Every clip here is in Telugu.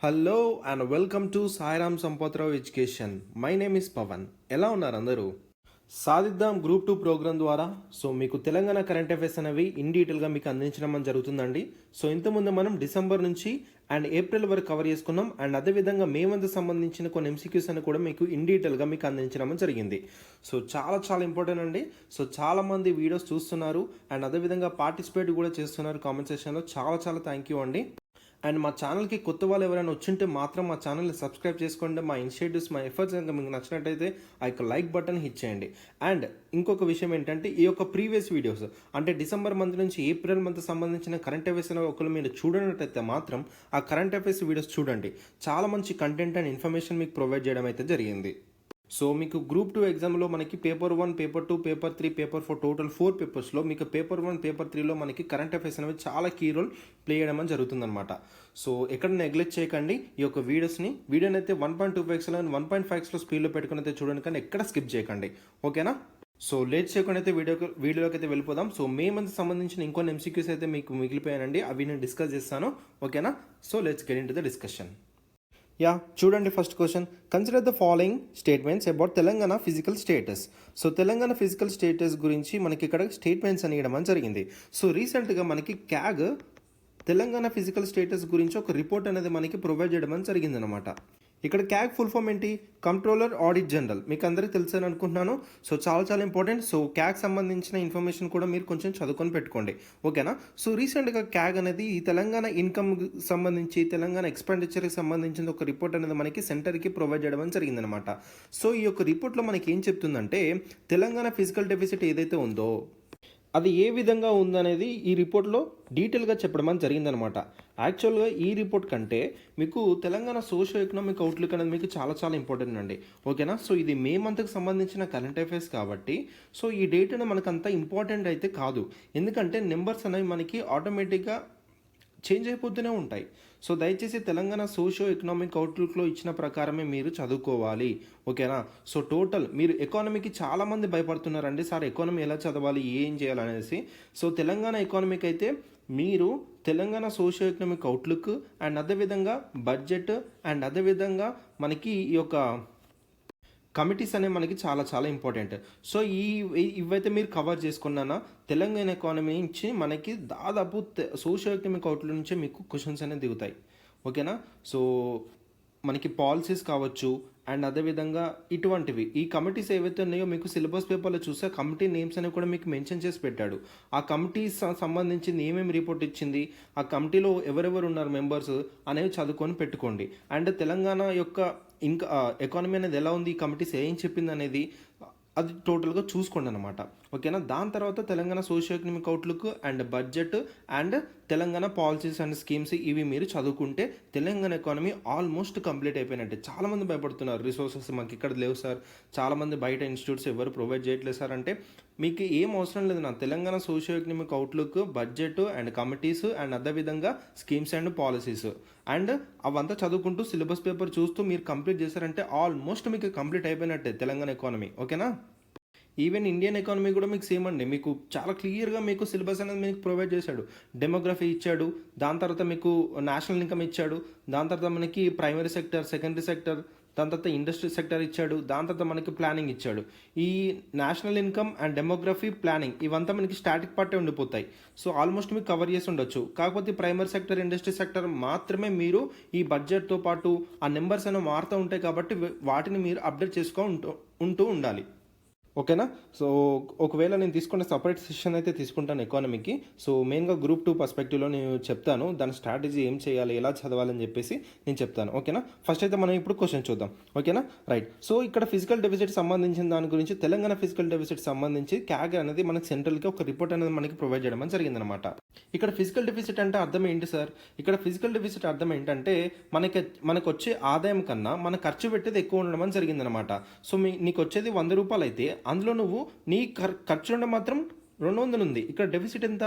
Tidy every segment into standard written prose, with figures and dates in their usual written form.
Hello and welcome to Sairam Sampathrao education. My name is Pavan. ఎలా ఉన్నారు అందరూ? సాధిద్దాం గ్రూప్ 2 ప్రోగ్రామ్ ద్వారా మీకు తెలంగాణ కరెంట్ అఫైర్స్ అనేవి ఇన్ డీటెయిల్గా మీకు అందించడం జరుగుతుందండి. ఇంతకుముందు మనం డిసెంబర్ నుంచి అండ్ ఏప్రిల్ వరకు కవర్ చేసుకున్నాం. అండ్ అదేవిధంగా మే మంత్ సంబంధించిన కొన్ని ఎంసీక్యూస్ అని కూడా మీకు ఇన్ డీటెయిల్గా మీకు అందించడం జరిగింది. చాలా చాలా ఇంపార్టెంట్ అండి. చాలామంది వీడియోస్ చూస్తున్నారు అండ్ అదేవిధంగా పార్టిసిపేట్ కూడా చేస్తున్నారు కామెంట్ సెక్షన్లో. చాలా చాలా థ్యాంక్ యూ అండి. అండ్ మా ఛానల్కి కొత్త వాళ్ళు ఎవరైనా వచ్చింటే మాత్రం మా ఛానల్ని సబ్స్క్రైబ్ చేసుకోండి. మా ఇనిషియేటివ్స్, మా ఎఫర్ట్స్ కనుక మీకు నచ్చినట్టయితే ఆ యొక్క లైక్ బటన్ హిట్ చేయండి. అండ్ ఇంకొక విషయం ఏంటంటే, ఈ యొక్క ప్రీవియస్ వీడియోస్ అంటే డిసెంబర్ మంత్ నుంచి ఏప్రిల్ మంత్ సంబంధించిన కరెంట్ అఫైర్స్ ఒకరు మీరు చూడనట్టయితే మాత్రం ఆ కరెంట్ అఫైర్స్ వీడియోస్ చూడండి. చాలా మంచి కంటెంట్ అండ్ ఇన్ఫర్మేషన్ మీకు ప్రొవైడ్ చేయడం అయితే జరిగింది. మీకు గ్రూప్ 2 ఎగ్జామ్లో మనకి paper 1, paper 2, paper 3, paper 4 total 4 పేపర్స్లో మీకు పేపర్ 1, పేపర్ 3లో మనకి కరెంట్ అఫైర్స్ అనేవి చాలా కీ రోల్ ప్లే చేయడం జరుగుతుందన్నమాట. ఎక్కడ నెగ్లెక్ట్ చేయకండి ఈ యొక్క వీడియోని అయితే 1.25x 1.5xలో స్పీడ్లో పెట్టుకుని అయితే చూడండి, కానీ ఎక్కడ స్కిప్ చేయకండి. ఓకేనా? లేట్ చేయకుండా అయితే వీడియోలోకి అయితే వెళ్ళిపోదాం. మే మంత్ సంబంధించిన ఇంకొన్ని ఎంసీక్యూస్ అయితే మీకు మిగిలిపోయానండి, అవి నేను డిస్కస్ చేస్తాను. ఓకేనా? Let's get into the discussion. చూడండి, first question. Consider the following statements about Telangana physical status. Telangana physical status గురించి మనకి ఇక్కడ స్టేట్మెంట్స్ అని ఇవ్వడం జరిగింది. రీసెంట్గా మనకి క్యాగ్ తెలంగాణ ఫిజికల్ స్టేటస్ గురించి ఒక రిపోర్ట్ అనేది మనకి ప్రొవైడ్ చేయడం జరిగింది అనమాట. ఇక్కడ క్యాగ్ ఫుల్ ఫామ్ ఏంటి? Controller audit general. మీకు అందరికీ తెలుసని అనుకుంటున్నాను. చాలా చాలా ఇంపార్టెంట్. క్యాగ్ సంబంధించిన ఇన్ఫర్మేషన్ కూడా మీరు కొంచెం చదువుకొని పెట్టుకోండి. ఓకేనా? రీసెంట్గా క్యాగ్ అనేది ఈ తెలంగాణ ఇన్కమ్ సంబంధించి, తెలంగాణ ఎక్స్పెండిచర్కి సంబంధించిన ఒక రిపోర్ట్ అనేది మనకి సెంటర్కి ప్రొవైడ్ చేయడం జరిగిందనమాట. ఈ యొక్క రిపోర్ట్లో మనకి ఏం చెప్తుందంటే, తెలంగాణ ఫిజికల్ డెఫిసిట్ ఏదైతే ఉందో అది ఏ విధంగా ఉందనేది ఈ రిపోర్ట్లో డీటెయిల్గా చెప్పడం జరిగిందనమాట. యాక్చువల్గా ఈ రిపోర్ట్ కంటే మీకు తెలంగాణ సోషో ఎకనామిక్ అవుట్లుక్ అనేది మీకు చాలా చాలా ఇంపార్టెంట్ అండి. ఓకేనా? ఇది మే మంత్కి సంబంధించిన కరెంట్ అఫైర్స్ కాబట్టి ఈ డేట్ అనేది మనకు అంత ఇంపార్టెంట్ అయితే కాదు. ఎందుకంటే నెంబర్స్ అనేవి మనకి ఆటోమేటిక్గా చేంజ్ అయిపోతూనే ఉంటాయి. దయచేసి తెలంగాణ సోషో ఎకనామిక్ అవుట్లుక్లో ఇచ్చిన ప్రకారమే మీరు చదువుకోవాలి. ఓకేనా? టోటల్ మీరు ఎకానమీకి చాలామంది భయపడుతున్నారండి, సార్ ఎకానమీ ఎలా చదవాలి, ఏం చేయాలనేసి. తెలంగాణ ఎకానమీకి అయితే మీరు Telangana socio economic outlook and అదేవిధంగా బడ్జెట్ అండ్ అదేవిధంగా మనకి ఈ యొక్క కమిటీస్ అనేవి మనకి చాలా చాలా ఇంపార్టెంట్. ఇవైతే మీరు కవర్ చేసుకున్నానా, తెలంగాణ ఎకానమీ నుంచి మనకి దాదాపు సోషియో ఎకనామిక్ అవుట్లుక్ నుంచే మీకు క్వశ్చన్స్ అనేవి దిగుతాయి. ఓకేనా? మనకి పాలసీస్ కావచ్చు అండ్ అదేవిధంగా ఇటువంటివి ఈ కమిటీస్ ఏవైతే ఉన్నాయో మీకు సిలబస్ పేపర్లో చూస్తే కమిటీ నేమ్స్ అనేవి కూడా మీకు మెన్షన్ చేసి పెట్టాడు. ఆ కమిటీస్ సంబంధించింది ఏమేమి రిపోర్ట్ ఇచ్చింది, ఆ కమిటీలో ఎవరెవరు ఉన్నారు మెంబర్స్ అనేవి చదువుకొని పెట్టుకోండి. అండ్ తెలంగాణ యొక్క ఇంకా ఎకానమీ అనేది ఎలా ఉంది, ఈ కమిటీస్ ఏం చెప్పింది అనేది అది టోటల్గా చూసుకోండి అనమాట. ఓకేనా? దాని తర్వాత Telangana socio economic outlook and budget and Telangana policies and schemes ఇవి మీరు చదువుకుంటే తెలంగాణ ఎకానమీ ఆల్మోస్ట్ కంప్లీట్ అయిపోయినట్టే. చాలామంది భయపడుతున్నారు, రిసోర్సెస్ మాకు ఇక్కడ లేవు సార్, చాలామంది బయట ఇన్స్టిట్యూట్స్ ఎవరు ప్రొవైడ్ చేయట్లేదు సార్ అంటే, మీకు ఏం అవసరం లేదు. నా Telangana socio economic outlook, budget and committees and అదేవిధంగా స్కీమ్స్ అండ్ పాలసీస్ అండ్ అవంతా చదువుకుంటూ సిలబస్ పేపర్ చూస్తూ మీరు కంప్లీట్ చేశారంటే ఆల్మోస్ట్ మీకు కంప్లీట్ అయిపోయినట్టే తెలంగాణ ఎకానమీ. ఓకేనా? ఈవెన్ ఇండియన్ ఎకానమీ కూడా మీకు సేమ్ అండి. మీకు చాలా క్లియర్గా మీకు సిలబస్ అనేది మీకు ప్రొవైడ్ చేశాడు. డెమోగ్రఫీ ఇచ్చాడు, దాని తర్వాత మీకు నేషనల్ ఇన్కమ్ ఇచ్చాడు, దాని తర్వాత మనకి ప్రైమరీ సెక్టర్, సెకండరీ సెక్టర్, దాని తర్వాత ఇండస్ట్రీ సెక్టర్ ఇచ్చాడు, దాని తర్వాత మనకి ప్లానింగ్ ఇచ్చాడు. ఈ national income and demography, planning ఇవంతా మనకి స్టాటిక్ పార్టే ఉండిపోతాయి. ఆల్మోస్ట్ మీకు కవర్ చేసి ఉండొచ్చు. కాకపోతే ప్రైమరీ సెక్టర్, ఇండస్ట్రీ సెక్టర్ మాత్రమే మీరు ఈ బడ్జెట్తో పాటు ఆ నెంబర్స్ అనేవి మారుతూ ఉంటాయి కాబట్టి వాటిని మీరు అప్డేట్ ఉంటూ ఉండాలి. ఓకేనా? ఒకవేళ నేను తీసుకున్న సపరేట్ సెషన్ అయితే తీసుకుంటాను ఎకానమీకి. మెయిన్గా గ్రూప్ 2 పర్స్పెక్టివ్లో నేను చెప్తాను, దాని స్ట్రాటజీ ఏం చేయాలి, ఎలా చదవాలని చెప్పేసి నేను చెప్తాను. ఓకేనా? ఫస్ట్ అయితే మనం ఇప్పుడు క్వశ్చన్ చూద్దాం. ఓకేనా? రైట్. ఇక్కడ ఫిజికల్ డెఫిసిట్ సంబంధించిన దాని గురించి, తెలంగాణ ఫిజికల్ డెఫిసిట్ సంబంధించి క్యాగ్ అనేది మనకి సెంట్రల్గా ఒక రిపోర్ట్ అనేది మనకి ప్రొవైడ్ చేయడం జరిగిందనమాట. ఇక్కడ ఫిజికల్ డెఫిసిట్ అంటే అర్థం ఏంటి సార్? ఇక్కడ ఫిజికల్ డెఫిసిట్ అర్థం ఏంటంటే మనకు వచ్చే ఆదాయం కన్నా మన ఖర్చు పెట్టేది ఎక్కువ ఉండడం జరిగిందనమాట. నీకు వచ్చేది 100 రూపాయలు అయితే అందులో నువ్వు నీ ఖర్చు నుండి మాత్రం 200 ఉంది. ఇక్కడ డెఫిసిట్ ఎంత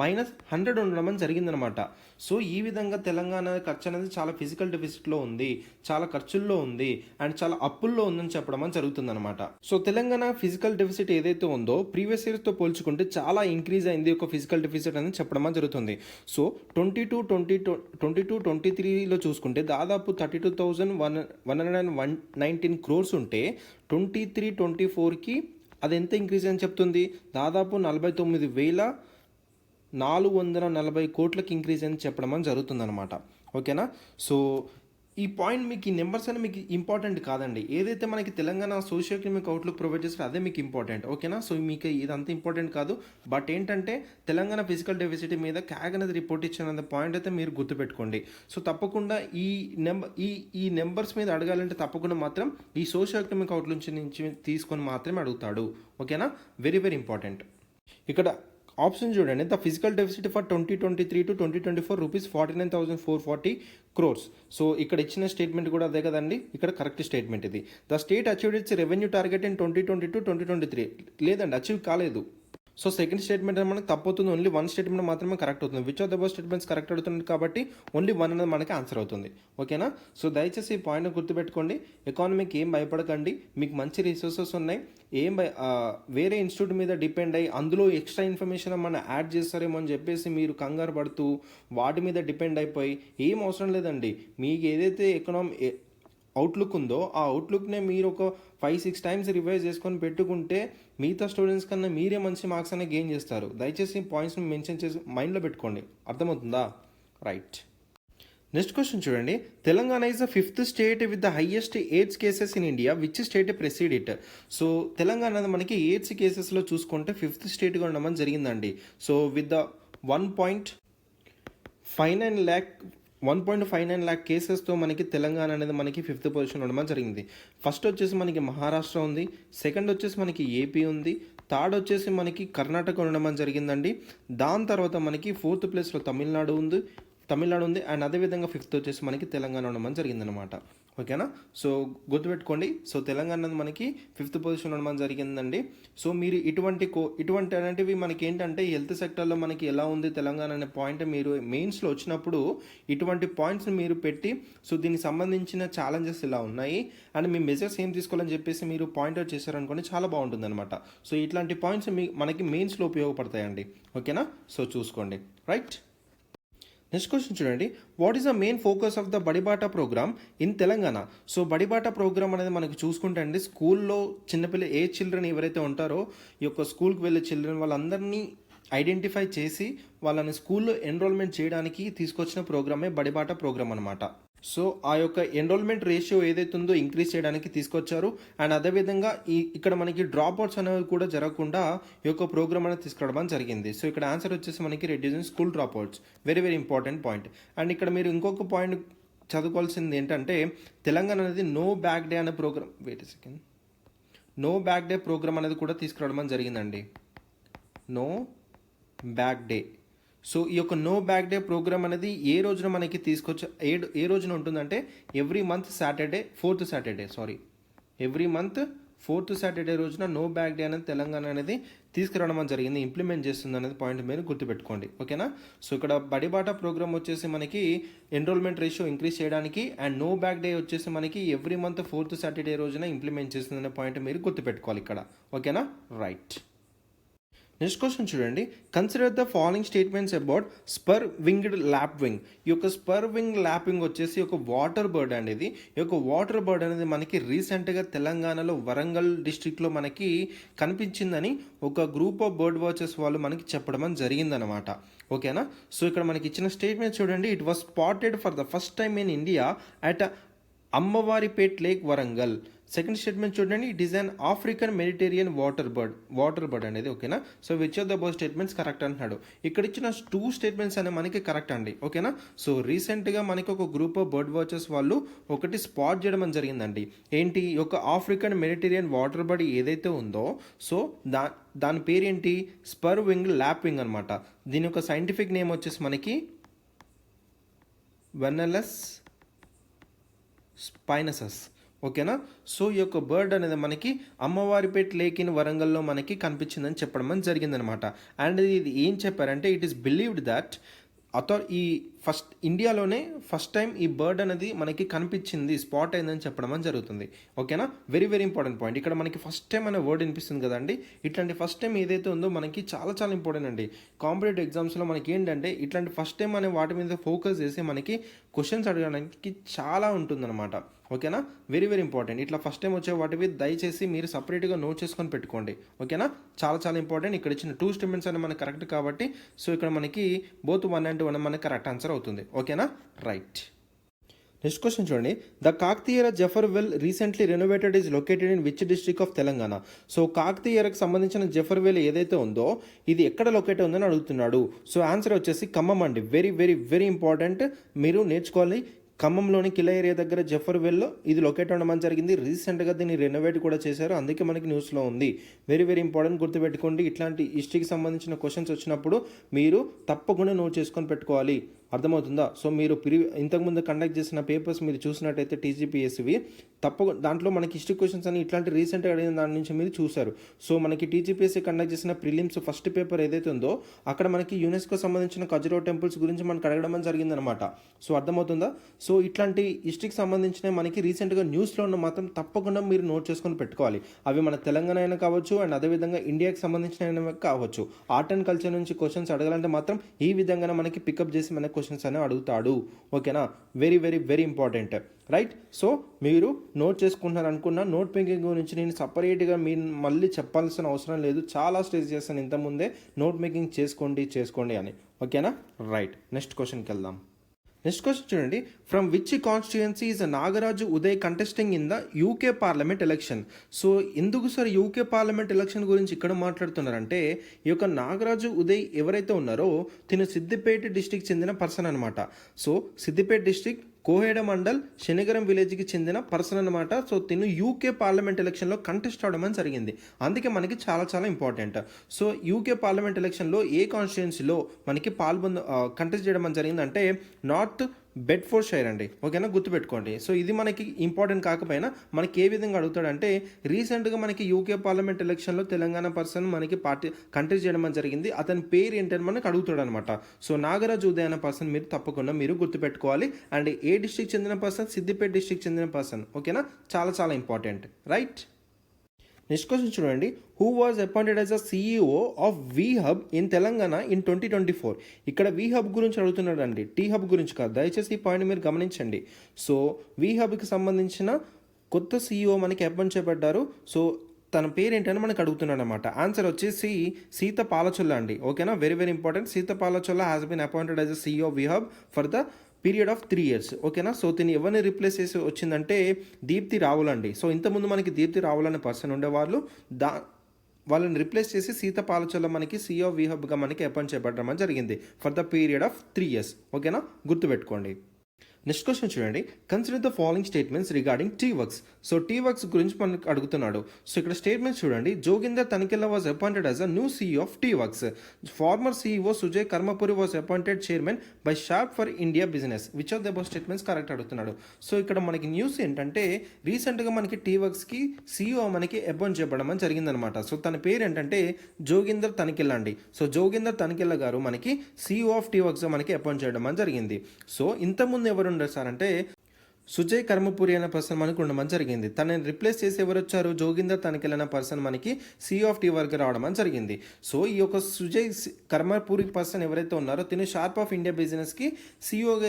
-100 ఉండడం జరిగిందనమాట. సో ఈ విధంగా తెలంగాణ ఖర్చు అనేది చాలా ఫిజికల్ డెఫిసిట్లో ఉంది, చాలా ఖర్చుల్లో ఉంది అండ్ చాలా అప్పుల్లో ఉందని చెప్పడం అని జరుగుతుందన్నమాట. సో తెలంగాణ ఫిజికల్ డెఫిసిట్ ఏదైతే ఉందో ప్రీవియస్ ఇయర్స్తో పోల్చుకుంటే చాలా ఇంక్రీజ్ అయింది ఒక ఫిజికల్ డెఫిసిట్ అనేది చెప్పడం అని జరుగుతుంది. సో 22-23లో చూసుకుంటే దాదాపు 32,119 crores ఉంటే 23-24కి అది ఎంత ఇంక్రీజ్ అని చెప్తుంది, దాదాపు 49,440 కోట్లకి ఇంక్రీజ్ అని చెప్పడం అని జరుగుతుందన్నమాట. ఓకేనా. సో ఈ పాయింట్ మీకు ఈ నెంబర్స్ అని మీకు ఇంపార్టెంట్ కాదండి, ఏదైతే మనకి Telangana socio economic outlook provide చేస్తారో అదే మీకు ఇంపార్టెంట్. ఓకేనా. సో మీకు ఇదంతా ఇంపార్టెంట్ కాదు, బట్ ఏంటంటే తెలంగాణ ఫిజికల్ డెఫిసిట్ మీద క్యాగ్ అనేది రిపోర్ట్ ఇచ్చిన పాయింట్ అయితే మీరు గుర్తుపెట్టుకోండి. సో తప్పకుండా ఈ నెంబర్స్ మీద అడగాలంటే తప్పకుండా మాత్రం ఈ సోషియో ఎకనామిక్ అవుట్లుక్ నుంచి తీసుకొని మాత్రమే అడుగుతాడు. ఓకేనా. Very very important. ఇక్కడ ఆప్షన్ చూడండి, the physical deficit for 2023-2024 ₹49,440 crores. So ఇక్కడ ఇచ్చిన స్టేట్మెంట్ కూడా అదే కదండి, ఇక్కడ కరెక్ట్ స్టేట్మెంట్ ఇది. The state achieved it's revenue target in 2022-2023 లేదండి, అచీవ్ కాలేదు. సో సెకండ్ స్టేట్మెంట్ మనకు తప్పుతుంది, ఓన్లీ వన్ స్టేట్మెంట్ మాత్రమే కరెక్ట్ అవుతుంది. Which of the both statements correct అవుతుంది కాబట్టి ఓన్లీ వన్ అనేది మనకి ఆన్సర్ అవుతుంది. ఓకేనా. సో దయచేసి ఈ పాయింట్ గుర్తుపెట్టుకోండి, ఎకానమీకి ఏం భయపడకండి, మీకు మంచి రిసోర్సెస్ ఉన్నాయి, వేరే ఇన్స్టిట్యూట్ మీద డిపెండ్ అయ్యి అందులో ఎక్స్ట్రా ఇన్ఫర్మేషన్ మనం యాడ్ చేస్తారేమో అని చెప్పేసి మీరు కంగారు పడుతూ వాటి మీద డిపెండ్ అయిపోయి ఏం అవసరం లేదండి. మీకు ఏదైతే అవుట్లుక్ ఉందో ఆ అవుట్లుక్నే మీరు ఒక 5-6 టైమ్స్ రివైజ్ చేసుకొని పెట్టుకుంటే మిగతా స్టూడెంట్స్ కన్నా మీరే మంచి మార్క్స్ అనేది గెయిన్ చేస్తారు. దయచేసి పాయింట్స్ని మెన్షన్ చేసి మైండ్లో పెట్టుకోండి, అర్థమవుతుందా. రైట్. నెక్స్ట్ క్వశ్చన్ చూడండి, Telangana is the 5th state with the highest AIDS cases in India, which state preceded it. So Telangana మనకి ఎయిడ్స్ కేసెస్లో చూసుకుంటే 5th స్టేట్గా ఉండమని జరిగిందండి. సో విత్ ద 1.59 lakh కేసెస్తో మనకి తెలంగాణ అనేది మనకి 5th పొజిషన్ ఉండడం జరిగింది. ఫస్ట్ వచ్చేసి మనకి మహారాష్ట్ర ఉంది, సెకండ్ వచ్చేసి మనకి ఏపీ ఉంది, థర్డ్ వచ్చేసి మనకి కర్ణాటక ఉండడం జరిగిందండి. దాని తర్వాత మనకి 4th ప్లేస్లో తమిళనాడు ఉంది అండ్ అదేవిధంగా 5th వచ్చేసి మనకి తెలంగాణ ఉండడం జరిగిందనమాట. ఓకేనా. సో గుర్తుపెట్టుకోండి, సో తెలంగాణ అనేది మనకి 5th పొజిషన్ ఉండడం జరిగిందండి. సో మీరు ఇటువంటి అనేటివి మనకి ఏంటంటే హెల్త్ సెక్టర్లో మనకి ఎలా ఉంది తెలంగాణ అనే పాయింట్ మీరు మెయిన్స్లో వచ్చినప్పుడు ఇటువంటి పాయింట్స్ మీరు పెట్టి సో దీనికి సంబంధించిన ఛాలెంజెస్ ఇలా ఉన్నాయి అండ్ మీ మెజర్స్ ఏం తీసుకోవాలని చెప్పేసి మీరు పాయింట్అవుట్ చేశారనుకోండి, చాలా బాగుంటుంది అనమాట. సో ఇట్లాంటి పాయింట్స్ మనకి మెయిన్స్లో ఉపయోగపడతాయండి. ఓకేనా. సో చూసుకోండి. రైట్. నెక్స్ట్ క్వశ్చన్ చూడండి, what is the main focus of the Badibata program in Telangana. So Badibata program అనేది మనకి చూసుకుంటే అండి, స్కూల్లో చిల్డ్రన్ ఎవరైతే ఉంటారో ఈ యొక్క స్కూల్కి వెళ్ళే చిల్డ్రన్ వాళ్ళందరినీ ఐడెంటిఫై చేసి వాళ్ళని స్కూల్లో ఎన్రోల్మెంట్ చేయడానికి తీసుకొచ్చిన ప్రోగ్రామే బడిబాట ప్రోగ్రామ్ అనమాట. సో ఆ యొక్క ఎన్రోల్మెంట్ రేషియో ఏదైతే ఉందో ఇంక్రీజ్ చేయడానికి తీసుకొచ్చారు అండ్ అదేవిధంగా ఇక్కడ మనకి డ్రాప్ అవుట్స్ అనేవి కూడా జరగకుండా ఈ యొక్క ప్రోగ్రామ్ అనేది తీసుకురావడం జరిగింది. సో ఇక్కడ ఆన్సర్ వచ్చేసి మనకి reducing school drop outs, very very important point. And ఇక్కడ మీరు ఇంకొక పాయింట్ చదువుకోవాల్సింది ఏంటంటే తెలంగాణ అనేది నో బ్యాక్ డే అనే program no bag day program అనేది కూడా తీసుకురావడం జరిగిందండి. No bag day. సో ఈ యొక్క నో బ్యాక్ డే ప్రోగ్రామ్ అనేది ఏ రోజున మనకి ఏ రోజున ఉంటుందంటే ఎవ్రీ మంత్ ఫోర్త్ సాటర్డే రోజున నో బ్యాక్ డే అనేది తెలంగాణ అనేది తీసుకురావడం జరిగింది, ఇంప్లిమెంట్ చేస్తుంది అనేది పాయింట్ మీరు గుర్తుపెట్టుకోండి. ఓకేనా. సో ఇక్కడ బడిబాట ప్రోగ్రామ్ వచ్చేసి మనకి ఎన్రోల్మెంట్ రేషియో ఇంక్రీజ్ చేయడానికి అండ్ నో బ్యాక్ డే వచ్చేసి మనకి ఎవ్రీ మంత్ 4th సాటర్డే రోజున ఇంప్లిమెంట్ చేస్తుంది అనే పాయింట్ మీరు గుర్తుపెట్టుకోవాలి ఇక్కడ. ఓకేనా. రైట్. నెక్స్ట్ క్వశ్చన్ చూడండి, consider the following statements about spur winged lapping. ఈ యొక్క స్పర్ వింగ్ ల్యాపింగ్ వచ్చేసి ఒక వాటర్ బర్డ్ అనేది, ఈ యొక్క వాటర్ బర్డ్ అనేది మనకి రీసెంట్గా తెలంగాణలో వరంగల్ డిస్ట్రిక్ట్లో మనకి కనిపించిందని ఒక గ్రూప్ ఆఫ్ బర్డ్ వాచర్స్ వాళ్ళు మనకి చెప్పడం జరిగిందనమాట. ఓకేనా. సో ఇక్కడ మనకి ఇచ్చిన స్టేట్మెంట్ చూడండి, it was spotted for the first time in India at Ammavaripet lake Warangal. Second statement చూడండి, it is an African Mediterranean water bird అనేది. ఓకేనా. So which of the both statements correct అంటున్నాడు. ఇక్కడ ఇచ్చిన 2 స్టేట్మెంట్స్ అనేవి మనకి కరెక్ట్ అండి. ఓకేనా. సో రీసెంట్గా మనకి ఒక గ్రూప్ ఆఫ్ బర్డ్ వాచర్స్ వాళ్ళు ఒకటి స్పాట్ చేయడం జరిగిందండి. ఏంటి, ఒక ఆఫ్రికన్ మెడిటేరియన్ వాటర్ బర్డ్ ఏదైతే ఉందో సో దాని పేరేంటి, స్పర్ వింగ్ ల్యాపింగ్ అనమాట. దీని యొక్క సైంటిఫిక్ నేమ్ వచ్చేసి మనకి వెనెలస్ స్పైనసస్. ఓకేనా. సో ఈ యొక్క బర్డ్ అనేది మనకి అమ్మవారిపేట లేక్ ఇన్ వరంగల్లో మనకి కనిపించిందని చెప్పడం జరిగిందనమాట. అండ్ ఇది ఏం చెప్పారంటే ఇట్ ఈస్ బిలీవ్డ్ దట్ ఈ ఇండియాలోనే ఫస్ట్ టైం ఈ బర్డ్ అనేది మనకి కనిపించింది, స్పాట్ అయిందని చెప్పడం జరుగుతుంది. ఓకేనా, వెరీ వెరీ ఇంపార్టెంట్ పాయింట్. ఇక్కడ మనకి ఫస్ట్ టైం అనే వర్డ్ వినిపిస్తుంది కదండి. ఇట్లాంటి ఫస్ట్ టైం ఏదైతే ఉందో మనకి చాలా చాలా ఇంపార్టెంట్ అండి. కాంపిటేటివ్ ఎగ్జామ్స్లో మనకి ఏంటంటే ఇట్లాంటి ఫస్ట్ టైం అనే వాటి మీద ఫోకస్ చేసి మనకి క్వశ్చన్స్ అడగడానికి చాలా ఉంటుందన్నమాట. ఓకేనా, వెరీ వెరీ ఇంపార్టెంట్. ఇట్లా ఫస్ట్ టైం వచ్చే వాటివి దయచేసి మీరు సపరేట్గా నోట్ చేసుకొని పెట్టుకోండి. ఓకేనా, చాలా చాలా ఇంపార్టెంట్. ఇక్కడ ఇచ్చిన 2 స్టేట్మెంట్స్ అనేవి మనకి కరెక్ట్ కాబట్టి సో ఇక్కడ మనకి బోత్ 1 and 2 మనకి కరెక్ట్ ఆన్సర్ అవుతుంది. ఓకేనా, రైట్. నెక్స్ట్ క్వశ్చన్ చూడండి. The Kakatiya Zafar well recently renovated is located in which district of Telangana? So కాకతీయకు సంబంధించిన జఫర్ వెల్ ఏదైతే ఉందో ఇది ఎక్కడ లొకేట్ ఉందని అడుగుతున్నాడు. సో ఆన్సర్ వచ్చేసి ఖమ్మం అండి. వెరీ వెరీ వెరీ ఇంపార్టెంట్, మీరు నేర్చుకోవాలి. ఖమ్మంలోని కిలా ఏరియా దగ్గర జఫర్ వెల్ ఇది లొకేట్ అవ్వడం జరిగింది. రీసెంట్గా దీన్ని రెనోవేట్ కూడా చేశారు, అందుకే మనకి న్యూస్లో ఉంది. వెరీ వెరీ ఇంపార్టెంట్, గుర్తుపెట్టుకోండి. ఇట్లాంటి హిస్టరీకి సంబంధించిన క్వశ్చన్స్ వచ్చినప్పుడు మీరు తప్పకుండా నోట్ చేసుకొని పెట్టుకోవాలి. అర్థమవుతుందా? సో మీరు ఇంతకుముందు కండక్ట్ చేసిన పేపర్స్ మీరు చూసినట్టయితే టీజీపీఎస్వి తప్పకుండా దాంట్లో మనకి హిస్టరీ క్వశ్చన్స్ అని ఇట్లాంటి రీసెంట్గా అడిగిన దాని నుంచి మీరు చూశారు. సో మనకి టీజీపీఎస్సీ కండక్ట్ చేసిన ప్రిలిమ్స్ ఫస్ట్ పేపర్ ఏదైతే ఉందో అక్కడ మనకి యునెస్కో సంబంధించిన ఖజురాహో టెంపుల్స్ గురించి మనకు అడగడం జరిగిందనమాట. సో అర్థమవుతుందా? సో ఇట్లాంటి హిస్టరీకి సంబంధించిన మనకి రీసెంట్గా న్యూస్లో ఉన్న మాత్రం తప్పకుండా మీరు నోట్ చేసుకొని పెట్టుకోవాలి. అవి మన తెలంగాణ అయినా కావచ్చు అండ్ అదేవిధంగా ఇండియాకి సంబంధించిన కావచ్చు. ఆర్ట్ అండ్ కల్చర్ నుంచి క్వశ్చన్స్ అడగాలంటే మాత్రం ఈ విధంగా మనకి పికప్ చేసి మనకి క్వశ్చన్స్ అనేవి అడుగుతాడు. ఓకేనా, very very very important, right. So మీరు నోట్ చేసుకుంటున్నారు అనుకున్న నోట్ మేకింగ్ గురించి నేను సపరేట్గా మీరు మళ్ళీ చెప్పాల్సిన అవసరం లేదు. చాలా స్ట్రెస్ చేస్తాను ఇంతకుముందే, నోట్ మేకింగ్ చేసుకోండి అని. ఓకేనా, రైట్. నెక్స్ట్ క్వశ్చన్కి వెళ్దాం. నెక్స్ట్ క్వశ్చన్ చూడండి. From which constituency is Nagaraju Uday contesting in the UK parliament election? So ఎందుకు సార్ యూకే పార్లమెంట్ ఎలక్షన్ గురించి ఇక్కడ మాట్లాడుతున్నారంటే ఈ యొక్క నాగరాజు ఉదయ్ ఎవరైతే ఉన్నారో తిను సిద్దిపేట డిస్టిక్ చెందిన పర్సన్ అనమాట. సో సిద్దిపేట డిస్టిక్ కోహేడ మండల్ శనిగరం విలేజ్కి చెందిన పర్సన్ అనమాట. సో తిను యూకే పార్లమెంట్ ఎలక్షన్లో కంటెస్ట్ అవడం జరిగింది, అందుకే మనకి చాలా చాలా ఇంపార్టెంట్. సో యూకే పార్లమెంట్ ఎలక్షన్లో ఏ కాన్స్టిట్యుయెన్సీలో మనకి కంటెస్ట్ చేయడం జరిగిందంటే నార్త్ బెడ్ఫోర్డ్షైర్ అండి. ఓకేనా, గుర్తుపెట్టుకోండి. సో ఇది మనకి ఇంపార్టెంట్ కాకపోయినా మనకి ఏ విధంగా అడుగుతాడంటే రీసెంట్గా మనకి యూకే పార్లమెంట్ ఎలక్షన్లో తెలంగాణ పర్సన్ మనకి కంటెస్ట్ చేయడం జరిగింది. అతని పేరు ఏంటని మనకు అడుగుతాడు అనమాట. సో నాగరాజు ఉదయ్ అనే పర్సన్ మీరు తప్పకుండా మీరు గుర్తుపెట్టుకోవాలి. అండ్ ఏ డిస్ట్రిక్ట్ చెందిన పర్సన్? సిద్దిపేట డిస్ట్రిక్ట్ చెందిన పర్సన్. ఓకేనా, చాలా చాలా ఇంపార్టెంట్, రైట్. నెక్స్ట్ క్వశ్చన్ చూడండి. Who was appointed as a CEO of we hub in Telangana ఇన్ 2024? ఇక్కడ వి హబ్ గురించి అడుగుతున్నాడు అండి, టీ హబ్ గురించి కాదు. దయచేసి ఈ పాయింట్ మీరు గమనించండి. సో వి హబ్కి సంబంధించిన కొత్త సిఇఓ మనకి అపాయింట్ చేయబడ్డారు. సో తన పేరు ఏంటని మనకు అడుగుతున్నాడు అనమాట. ఆన్సర్ వచ్చేసి సీత పాలచొల్ల అండి. ఓకేనా, very very important. Sita Pallacholla has been appointed as a CEO of we Hub for the period of 3 years. ఓకేనా, సో దీన్ని ఎవరిని రీప్లేస్ చేసి వచ్చిందంటే దీప్తి రావుల్ అండి. సో ఇంతకుముందు మనకి దీప్తి రావుల్ అనే పర్సన్ ఉండేవాళ్ళు, వాళ్ళని రిప్లేస్ చేసి సీత పాలచొల్ల మనకి సిఇఓ వి హబ్గా మనకి అపాయింట్ చేయబడడం జరిగింది for the period of 3 years. ఓకేనా, గుర్తుపెట్టుకోండి. నెక్స్ట్ క్వశ్చన్ చూడండి. Consider the following statements regarding T Works. So T Works గురించి మనకు అడుగుతున్నాడు. సో ఇక్కడ స్టేట్మెంట్స్ చూడండి. Joginder Tanikella was appointed as a new CEO of T Works. Former CEO Sujai Karampuri was appointed chairman by Sharp for India business. Which of the above statements correct అడుగుతున్నాడు. సో ఇక్కడ మనకి న్యూస్ ఏంటంటే రీసెంట్గా మనకి టీ వర్క్స్కి సిఇఓ మనకి అపాయింట్ చేయబడడం జరిగిందనమాట. సో తన పేరు ఏంటంటే జోగిందర్ తనికెళ్ళ అండి. సో జోగిందర్ తనికెళ్ళ గారు మనకి సిఇఓ ఆఫ్ టీ వర్క్స్ మనకి అపాయింట్ చేయడం జరిగింది. సో ఇంతకుముందు ఎవరు ఉండరు సార్ అంటే సుజయ్ కర్మపురి అనే పర్సన్ మనకు ఉండడం జరిగింది. తనని రిప్లేస్ చేసి ఎవరు వచ్చారు? జోగిందర్ తనికెళ్ళిన పర్సన్ మనకి సిఇఓ ఆఫ్ టీ వర్క్ రావడం జరిగింది. సో ఈ యొక్క సుజయ్ కర్మపురి పర్సన్ ఎవరైతే ఉన్నారో తిను షార్ప్ ఆఫ్ ఇండియా బిజినెస్కి సిఇఓగా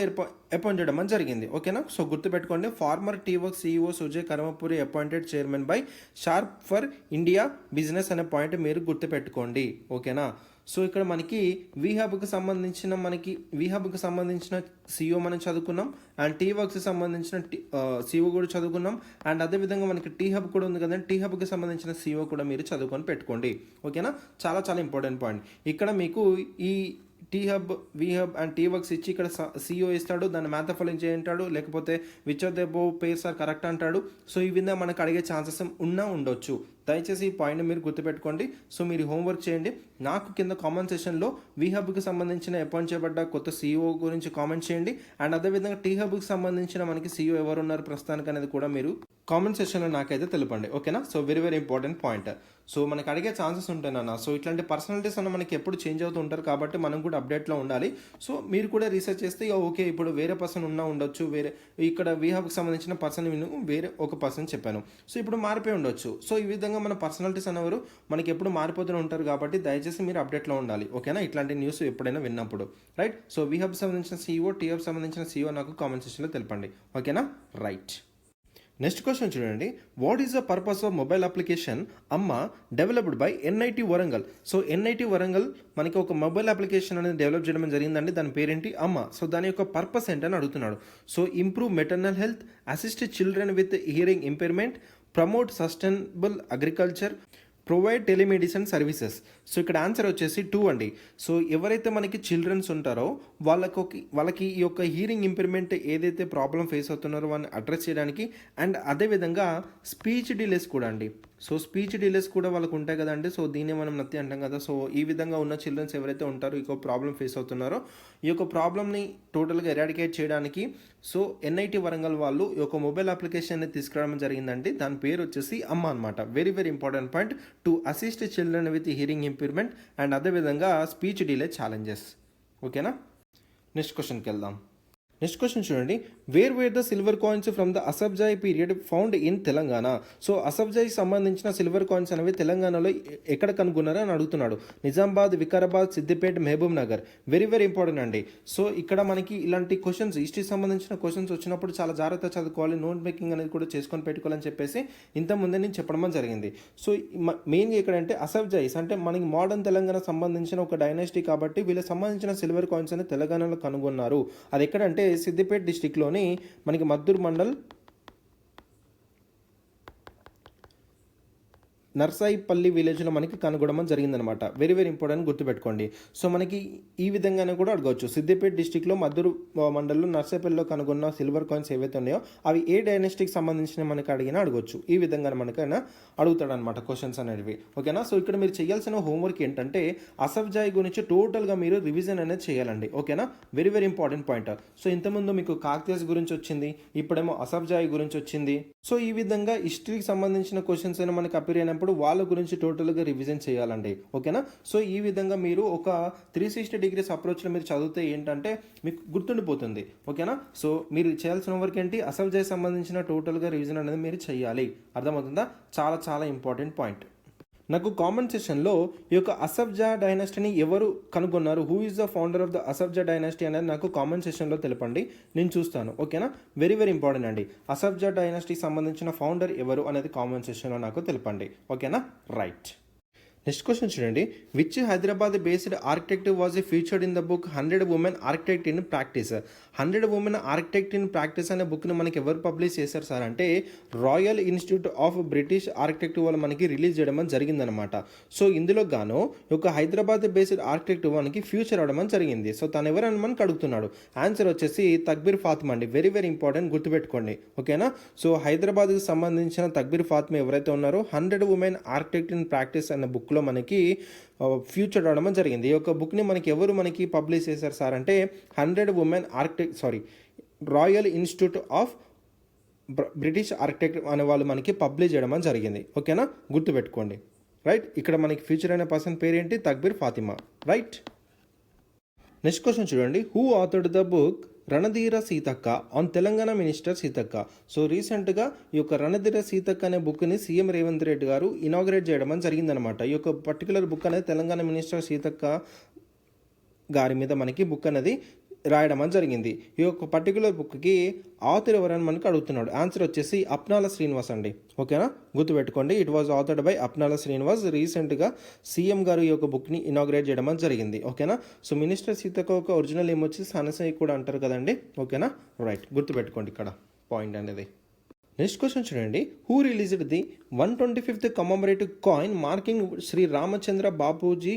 అపాయింట్ చేయడం జరిగింది. ఓకేనా, సో గుర్తుపెట్టుకోండి. Former T Work CEO Sujai Karampuri appointed chairman by Sharp for India business అనే పాయింట్ మీరు గుర్తుపెట్టుకోండి. ఓకేనా, సో ఇక్కడ మనకి వి హబ్కి సంబంధించిన సిఇఓ మనం చదువుకున్నాం అండ్ టీ వర్క్స్ సంబంధించిన సిఇఓ కూడా చదువుకున్నాం. అండ్ అదేవిధంగా మనకి టీ హబ్ కూడా ఉంది కదండి, టీ హబ్కి సంబంధించిన సిఇఓ కూడా మీరు చదువుకొని పెట్టుకోండి. ఓకేనా, చాలా చాలా ఇంపార్టెంట్ పాయింట్. ఇక్కడ మీకు ఈ T hub, we hub and T works ఇచ్చి ఇక్కడ సిఇఓ ఇస్తాడు, దాన్ని మ్యాథఫాలింగ్ చేయంటాడు, లేకపోతే which of the above pairs are correct అంటాడు. సో ఈ విధంగా మనకు అడిగే ఛాన్సెస్ ఉండొచ్చు. దయచేసి ఈ పాయింట్ మీరు గుర్తుపెట్టుకోండి. సో మీరు హోంవర్క్ చేయండి. నాకు కింద కామెంట్ సెషన్లో వీహబ్కి సంబంధించిన అపాయింట్ చేయబడ్డ కొత్త సీఈఓ గురించి కామెంట్ చేయండి. అండ్ అదేవిధంగా టీ హబ్కి సంబంధించిన మనకి సీఈఓ ఎవరు ఉన్నారు ప్రస్తుతానికి అనేది కూడా మీరు కామెంట్ సెషన్లో నాకైతే తెలపండి. ఓకేనా? So very very important point. So మనకి అడిగే ఛాన్సెస్ ఉంటాయన్న. సో ఇట్లాంటి పర్సనాలిటీస్ అన్న మనకి ఎప్పుడు చేంజ్ అవుతూ ఉంటారు కాబట్టి మనం కూడా అప్డేట్లో ఉండాలి. సో మీరు కూడా రీసెర్చ్ చేస్తే ఓకే ఇప్పుడు వేరే పర్సన్ ఉండొచ్చు, వేరే ఇక్కడ వీహబ్కి సంబంధించిన పర్సన్ వేరే ఒక పర్సన్ చెప్పాను. సో ఇప్పుడు మారిపోయి ఉండొచ్చు. సో ఈ విధంగా మన పర్సనాలిటీస్ అనేవారు మనకి ఎప్పుడు మారిపోతూనే ఉంటారు కాబట్టి దయచేసి మీరు అప్డేట్లో ఉండాలి. ఓకేనా? ఇట్లాంటి న్యూస్ ఎప్పుడైనా విన్నప్పుడు రైట్. సో వీహబ్ సంబంధించిన సీఈఓ, టీహబ్ సంబంధించిన సీఈఓ నాకు కామెంట్ సెక్షన్లో తెలపండి. ఓకేనా? రైట్. నెక్స్ట్ క్వశ్చన్ చూడండి. What is the purpose of mobile application Amma developed by NIT Warangal? So NIT Warangal మనకి ఒక మొబైల్ అప్లికేషన్ అనేది డెవలప్ చేయడం జరిగిందండి. దాని పేరేంటి? అమ్మ. సో దాని యొక్క పర్పస్ ఏంటని అడుగుతున్నాడు. So improve maternal health, assist children with hearing impairment, promote sustainable agriculture, provide telemedicine services. So ఇక్కడ ఆన్సర్ వచ్చేసి 2 అండి. సో ఎవరైతే మనకి చిల్డ్రన్స్ ఉంటారో వాళ్ళకి ఈ యొక్క హీరింగ్ ఇంప్రూవ్మెంట్ ఏదైతే ప్రాబ్లం ఫేస్ అవుతున్నారో వాళ్ళని అడ్రస్ చేయడానికి, అండ్ అదేవిధంగా స్పీచ్ డిలేస్ కూడా అండి. సో స్పీచ్ డిలేస్ కూడా వాళ్ళకు ఉంటాయి కదండి. సో దీన్ని మనం నత్తి అంటాం కదా. సో ఈ విధంగా ఉన్న చిల్డ్రన్స్ ఎవరైతే ఉంటారో ఈ ప్రాబ్లం ఫేస్ అవుతున్నారో ఈ యొక్క ప్రాబ్లమ్ని టోటల్గా ఎరాడికేట్ చేయడానికి సో ఎన్ఐటి వరంగల్ వాళ్ళు ఈ యొక్క మొబైల్ అప్లికేషన్ని తీసుకురావడం జరిగిందండి. దాని పేరు వచ్చేసి అమ్మ అనమాట. Very very important point. To assist children with hearing improvement and అదేవిధంగా స్పీచ్ డిలే ఛాలెంజెస్. ఓకేనా? నెక్స్ట్ క్వశ్చన్కి వెళ్దాం. నెక్స్ట్ క్వశ్చన్ చూడండి. Where where the silver coins from the Asaf Jahi period found in Telangana? So Asaf Jahi సంబంధించిన సిల్వర్ కాయిన్స్ అనేవి తెలంగాణలో ఎక్కడ కనుగొన్నారో అని అడుగుతున్నాడు. Nizamabad, Vikarabad, Siddipet, Mahabub Nagar. Very very important అండి. సో ఇక్కడ మనకి ఇలాంటి క్వశ్చన్స్ హిస్టరీ సంబంధించిన క్వశ్చన్స్ వచ్చినప్పుడు చాలా జాగ్రత్త చదువుకోవాలి, నోట్ మేకింగ్ అనేది కూడా చేసుకొని పెట్టుకోవాలని చెప్పేసి ఇంతకుముందే నేను చెప్పడం జరిగింది. సో మెయిన్గా ఎక్కడంటే అసఫ్జాయిస్ అంటే మనకి మోడర్న్ తెలంగాణ సంబంధించిన ఒక డైనాసిటీ కాబట్టి వీళ్ళకి సంబంధించిన సిల్వర్ కాయిన్స్ అనేది తెలంగాణలో కనుగొన్నారు. అది ఎక్కడంటే సిద్దిపేట డిస్టిక్లోని మనకి మద్దూరు మండల్ నర్సాయిపల్లి విలేజ్లో మనకి కనుగొనడం జరిగిందనమాట. వెరీ వెరీ ఇంపార్టెంట్ గుర్తుపెట్టుకోండి. సో మనకి ఈ విధంగానే కూడా అడగవచ్చు. సిద్దిపేట డిస్టిక్లో మద్దూరు మండలంలో నర్సాయిపల్లిలో కనుగొన్న సిల్వర్ కాయిన్స్ ఏవైతే ఉన్నాయో అవి ఏ డైనాసిటీకి సంబంధించిన మనకి అడిగినా అడగవచ్చు. ఈ విధంగా మనకైనా అడుగుతాడు అనమాట క్వశ్చన్స్ అనేవి. ఓకేనా? సో ఇక్కడ మీరు చేయాల్సిన హోంవర్క్ ఏంటంటే అసఫ్జాయ్ గురించి టోటల్గా మీరు రివిజన్ అనేది చేయాలండి. ఓకేనా? Very very important point. So ఇంతకుముందు మీకు కాకతీయస్ గురించి వచ్చింది, ఇప్పుడేమో అసఫ్జాయ్ గురించి వచ్చింది. సో ఈ విధంగా హిస్టరీకి సంబంధించిన క్వశ్చన్స్ అయినా మనకి అపీర్ అయినప్పుడు వాళ్ళ గురించి టోటల్గా రివిజన్ చేయాలండి. ఓకేనా? సో ఈ విధంగా మీరు ఒక 360 degrees అప్రోచ్లో మీరు చదివితే ఏంటంటే మీకు గుర్తుండిపోతుంది. ఓకేనా? సో మీరు చేయాల్సిన వర్క్ ఏంటి? అసఫ్జాయ్ సంబంధించిన టోటల్గా రివిజన్ అనేది మీరు చేయాలి. అర్థమవుతుందా? చాలా చాలా ఇంపార్టెంట్ పాయింట్. నాకు కామెంట్ సెషన్లో ఈ యొక్క అసఫ్జా డైనాసిటీని ఎవరు కనుగొన్నారు, who is the founder of the Asaf Jah dynasty అనేది నాకు కామెంట్ సెషన్లో తెలపండి, నేను చూస్తాను. ఓకేనా? వెరీ వెరీ ఇంపార్టెంట్ అండి. అసఫ్జా డైనాసిటీకి సంబంధించిన ఫౌండర్ ఎవరు అనేది కామెంట్ సెషన్లో నాకు తెలపండి. ఓకేనా? రైట్. నెక్స్ట్ క్వశ్చన్ చూడండి. Which Hyderabad based architect was featured in the book 100 Women architect in practice? 100 Women architect in practice అనే బుక్ని మనకి ఎవరు పబ్లిష్ చేశారు సార్ అంటే royal institute of British architect వాళ్ళు మనకి రిలీజ్ చేయడం జరిగిందనమాట. సో ఇందులో గాను ఒక హైదరాబాద్ బేస్డ్ ఆర్కిటెక్ట్ మనకి ఫ్యూచర్ అవడం జరిగింది. సో తను ఎవరని మనకు అడుగుతున్నాడు. ఆన్సర్ వచ్చేసి తక్బీర్ ఫాతిమా అండి. వెరీ వెరీ ఇంపార్టెంట్ గుర్తుపెట్టుకోండి. ఓకేనా? సో హైదరాబాద్కి సంబంధించిన తక్బీర్ ఫాతిమా ఎవరైతే ఉన్నారో 100 Women ఆర్కిటెక్ట్ ఇన్ ప్రాక్టీస్ అనే బుక్ లో మనకి ఫ్యూచర్ రావడం జరిగింది. ఈ యొక్క బుక్ని మనకి ఎవరు మనకి పబ్లిష్ చేశారు సార్ అంటే 100 Women royal institute of British architect అనే వాళ్ళు మనకి పబ్లిష్ చేయడం జరిగింది. ఓకేనా? గుర్తుపెట్టుకోండి. రైట్. ఇక్కడ మనకి ఫ్యూచర్ అనే పర్సన్ పేరేంటి? తక్బీర్ ఫాతిమా. రైట్. నెక్స్ట్ క్వశ్చన్ చూడండి. Who authored the book Ranadheera Seethakka on Telangana minister Seethakka? So రీసెంట్గా ఈ యొక్క రణధీర సీతక్క అనే బుక్ని సీఎం రేవంత్ రెడ్డి గారు ఇనాగ్రేట్ చేయడం జరిగిందనమాట. ఈ యొక్క పర్టికులర్ బుక్ అనేది తెలంగాణ మినిస్టర్ సీతక్క గారి మీద మనకి బుక్ అనేది రాయడం జరిగింది. ఈ యొక్క పర్టికులర్ బుక్కి ఆథర్ ఎవరని మనకు అడుగుతున్నాడు. ఆన్సర్ వచ్చేసి అప్నాల శ్రీనివాస్ అండి. ఓకేనా? గుర్తుపెట్టుకోండి. It was authored by Apnala Srinivas. రీసెంట్గా సీఎం గారు ఈ యొక్క బుక్ని ఇనాగ్రేట్ చేయడం జరిగింది. ఓకేనా? సో మినిస్టర్ సీతక్క ఒక ఒరిజినల్ ఏమొచ్చి సనసై కూడా అంటారు కదండి. ఓకేనా? రైట్. గుర్తుపెట్టుకోండి ఇక్కడ పాయింట్ అనేది. నెక్స్ట్ క్వశ్చన్ చూడండి. Who released the 125th commemorative coin marking Shri Ramachandra Bapuji